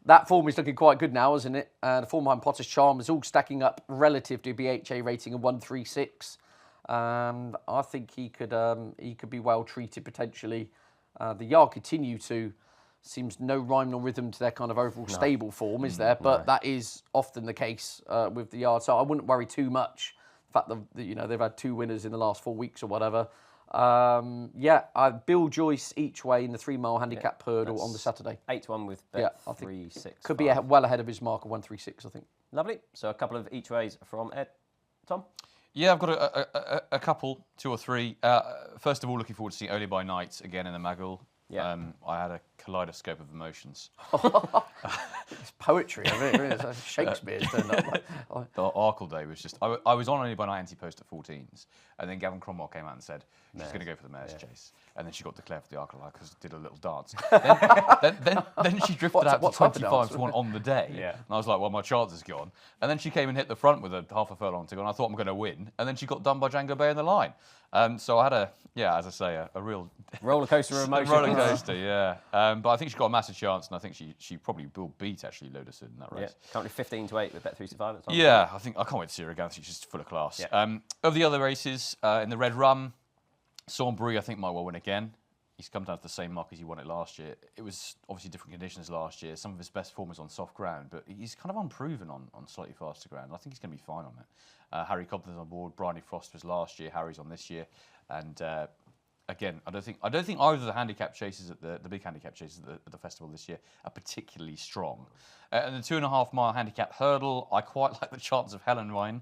that form is looking quite good now, isn't it? The form behind Potter's Charm is all stacking up relative to BHA rating of 1-3-6. I think he could be well treated potentially. The yard continue to seems no rhyme nor rhythm to their kind of overall stable form, is there? But that is often the case with the yard, so I wouldn't worry too much. The fact that they've had 2 winners in the last 4 weeks or whatever. Bill Joyce each way in the 3 mile handicap hurdle on the Saturday. 8-1 with Bet 3-6. Could be well ahead of his mark of 1-3-6, I think. Lovely. So a couple of each ways from Ed. Tom? Yeah, I've got a couple, 2 or 3. First of all, looking forward to seeing Only by Night again in the Maggle. Yeah. I had a kaleidoscope of emotions. It's poetry, I mean, it's Shakespeare's turned up. The Arkle day was just... I was on Only by Night anti-post at 14s, and then Gavin Cromwell came out and said, she's going to go for the Mare's Chase. And then she got declared for the Arkle because did a little dance. then she drifted out to 25 to 1 on the day. Yeah. And I was like, well, my chance is gone. And then she came and hit the front with a half a furlong to go, and I thought I'm going to win. And then she got done by Django Bay in the line. So I had as I say, a real... roller coaster of emotion. Roller coaster, yeah. But I think she's got a massive chance, and I think she probably will beat, actually, Loderson in that race. Yeah. Currently 15-8 with Bet 365 at the time. Yeah, I can't wait to see her again. I think she's just full of class. Yeah. Of the other races, in the Red Rum, Saunbury, I think, might well win again. He's come down to the same mark as he won it last year. It was obviously different conditions last year. Some of his best form was on soft ground, but he's kind of unproven on slightly faster ground. I think he's going to be fine on it. Harry Cobden's on board. Bryony Frost was last year. Harry's on this year. And again, I don't think either of the handicap chases at the big handicap chases at the festival this year are particularly strong. And the 2.5 mile handicap hurdle, I quite like the chance of Hellenwein.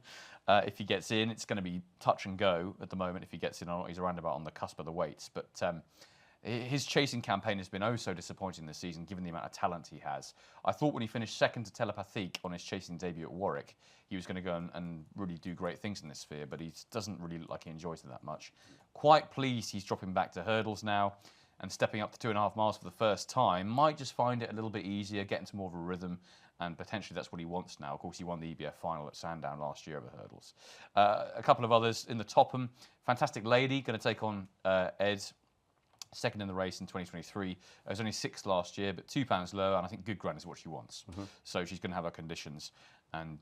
If he gets in, it's going to be touch and go at the moment. If he gets in or not, he's around about on the cusp of the weights. But his chasing campaign has been oh so disappointing this season, given the amount of talent he has. I thought when he finished second to Telepathique on his chasing debut at Warwick, he was going to go and really do great things in this sphere, but he doesn't really look like he enjoys it that much. Quite pleased he's dropping back to hurdles now and stepping up to 2.5 miles for the first time. Might just find it a little bit easier, get into more of a rhythm, and potentially that's what he wants now. Of course, he won the EBF final at Sandown last year over hurdles. A couple of others in the Topham. Fantastic Lady, going to take on Ed. Second in the race in 2023. It was only 6th last year, but £2 lower, and I think good ground is what she wants. So she's going to have her conditions. And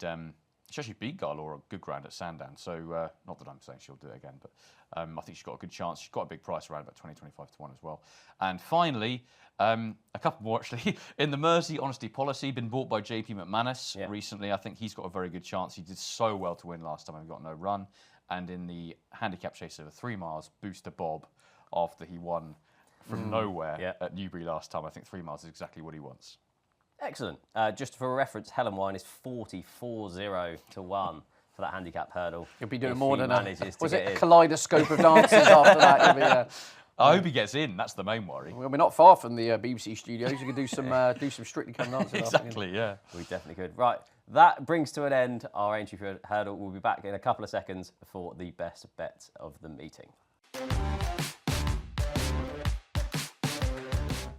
she actually beat Garlaw good ground at Sandown, so not that I'm saying she'll do it again, but I think she's got a good chance. She's got a big price around about 20-25 to 1 as well. And finally, a couple more actually. In the Mersey Honesty Policy, been bought by JP McManus recently. I think he's got a very good chance. He did so well to win last time and got no run. And in the handicap chase over 3 miles, Booster Bob, after he won from nowhere at Newbury last time. I think 3 miles is exactly what he wants. Excellent. Just for reference, Helen Wine is 44-0 to 1 for that handicap hurdle. He'll be doing more than a a kaleidoscope of dances after that. I hope he gets in. That's the main worry. Well, we're not far from the BBC studios. You could do some Strictly Come Dancing. Exactly, yeah. We definitely could. Right, that brings to an end our Aintree Hurdle. We'll be back in a couple of seconds for the best bets of the meeting.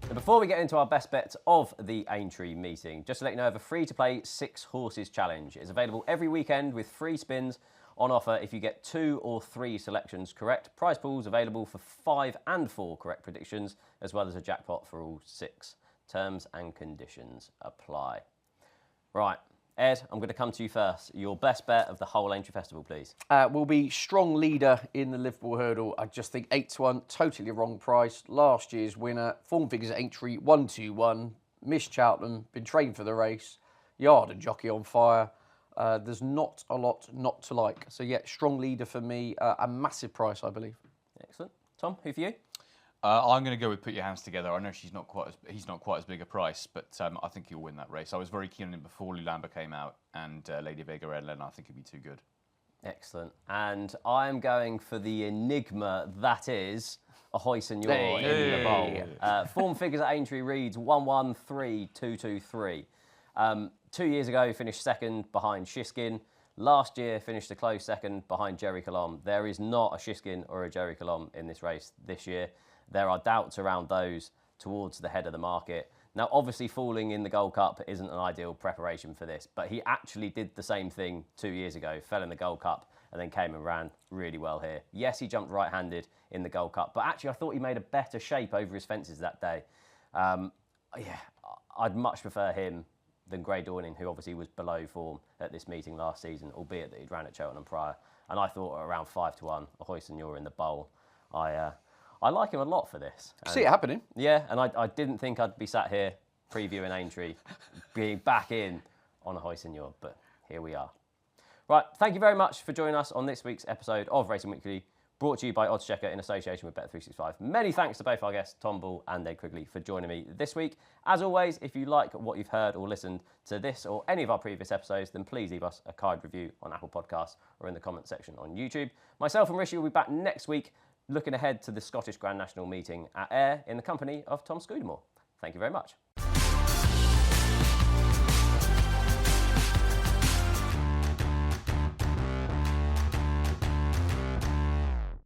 And before we get into our best bets of the Aintree meeting, just to let you know, I have a free-to-play 6 horses challenge. It's available every weekend with free spins on offer if you get 2 or 3 selections correct. Prize pools available for 5 and 4 correct predictions, as well as a jackpot for all 6. Terms and conditions apply. Right, Ed, I'm going to come to you first. Your best bet of the whole Aintree Festival, please. Will be strong leader in the Liverpool Hurdle. I just think 8 to 1, totally wrong price. Last year's winner, form figures at Aintree, 1-2-1. Missed Cheltenham, been trained for the race. Yard and jockey on fire. There's not a lot not to like. So yeah, strong leader for me. A massive price, I believe. Excellent. Tom, who for you? I'm going to go with Put Your Hands Together. I know he's not quite as big a price, but I think he'll win that race. I was very keen on him before Lulamba came out, and Lady Vega Redland, I think he'd be too good. Excellent. And I'm going for the enigma that is Ahoy Senor in the bowl. Form figures at Aintree reads 1-1-3-2-2-3. 2 years ago, finished second behind Shiskin. Last year, finished a close second behind Jerry Colomb. There is not a Shiskin or a Jerry Colomb in this race this year. There are doubts around those towards the head of the market. Now, obviously, falling in the Gold Cup isn't an ideal preparation for this, but he actually did the same thing 2 years ago, fell in the Gold Cup, and then came and ran really well here. Yes, he jumped right-handed in the Gold Cup, but actually I thought he made a better shape over his fences that day. I'd much prefer him than Grey Dawning, who obviously was below form at this meeting last season, albeit that he'd ran at Cheltenham prior. And I thought around 5 to 1, Ahoy Senor in the bowl. I like him a lot for this. See it happening. Yeah, and I didn't think I'd be sat here previewing Aintree, being back in on Ahoy Senor, but here we are. Right, thank you very much for joining us on this week's episode of Racing Weekly, brought to you by oddschecker in association with Bet365. Many thanks to both our guests, Tom Ball and Ed Quigley, for joining me this week. As always, if you like what you've heard or listened to this or any of our previous episodes, then please leave us a kind review on Apple Podcasts or in the comment section on YouTube. Myself and Rishi will be back next week, looking ahead to the Scottish Grand National meeting at Ayr in the company of Tom Scudamore. Thank you very much.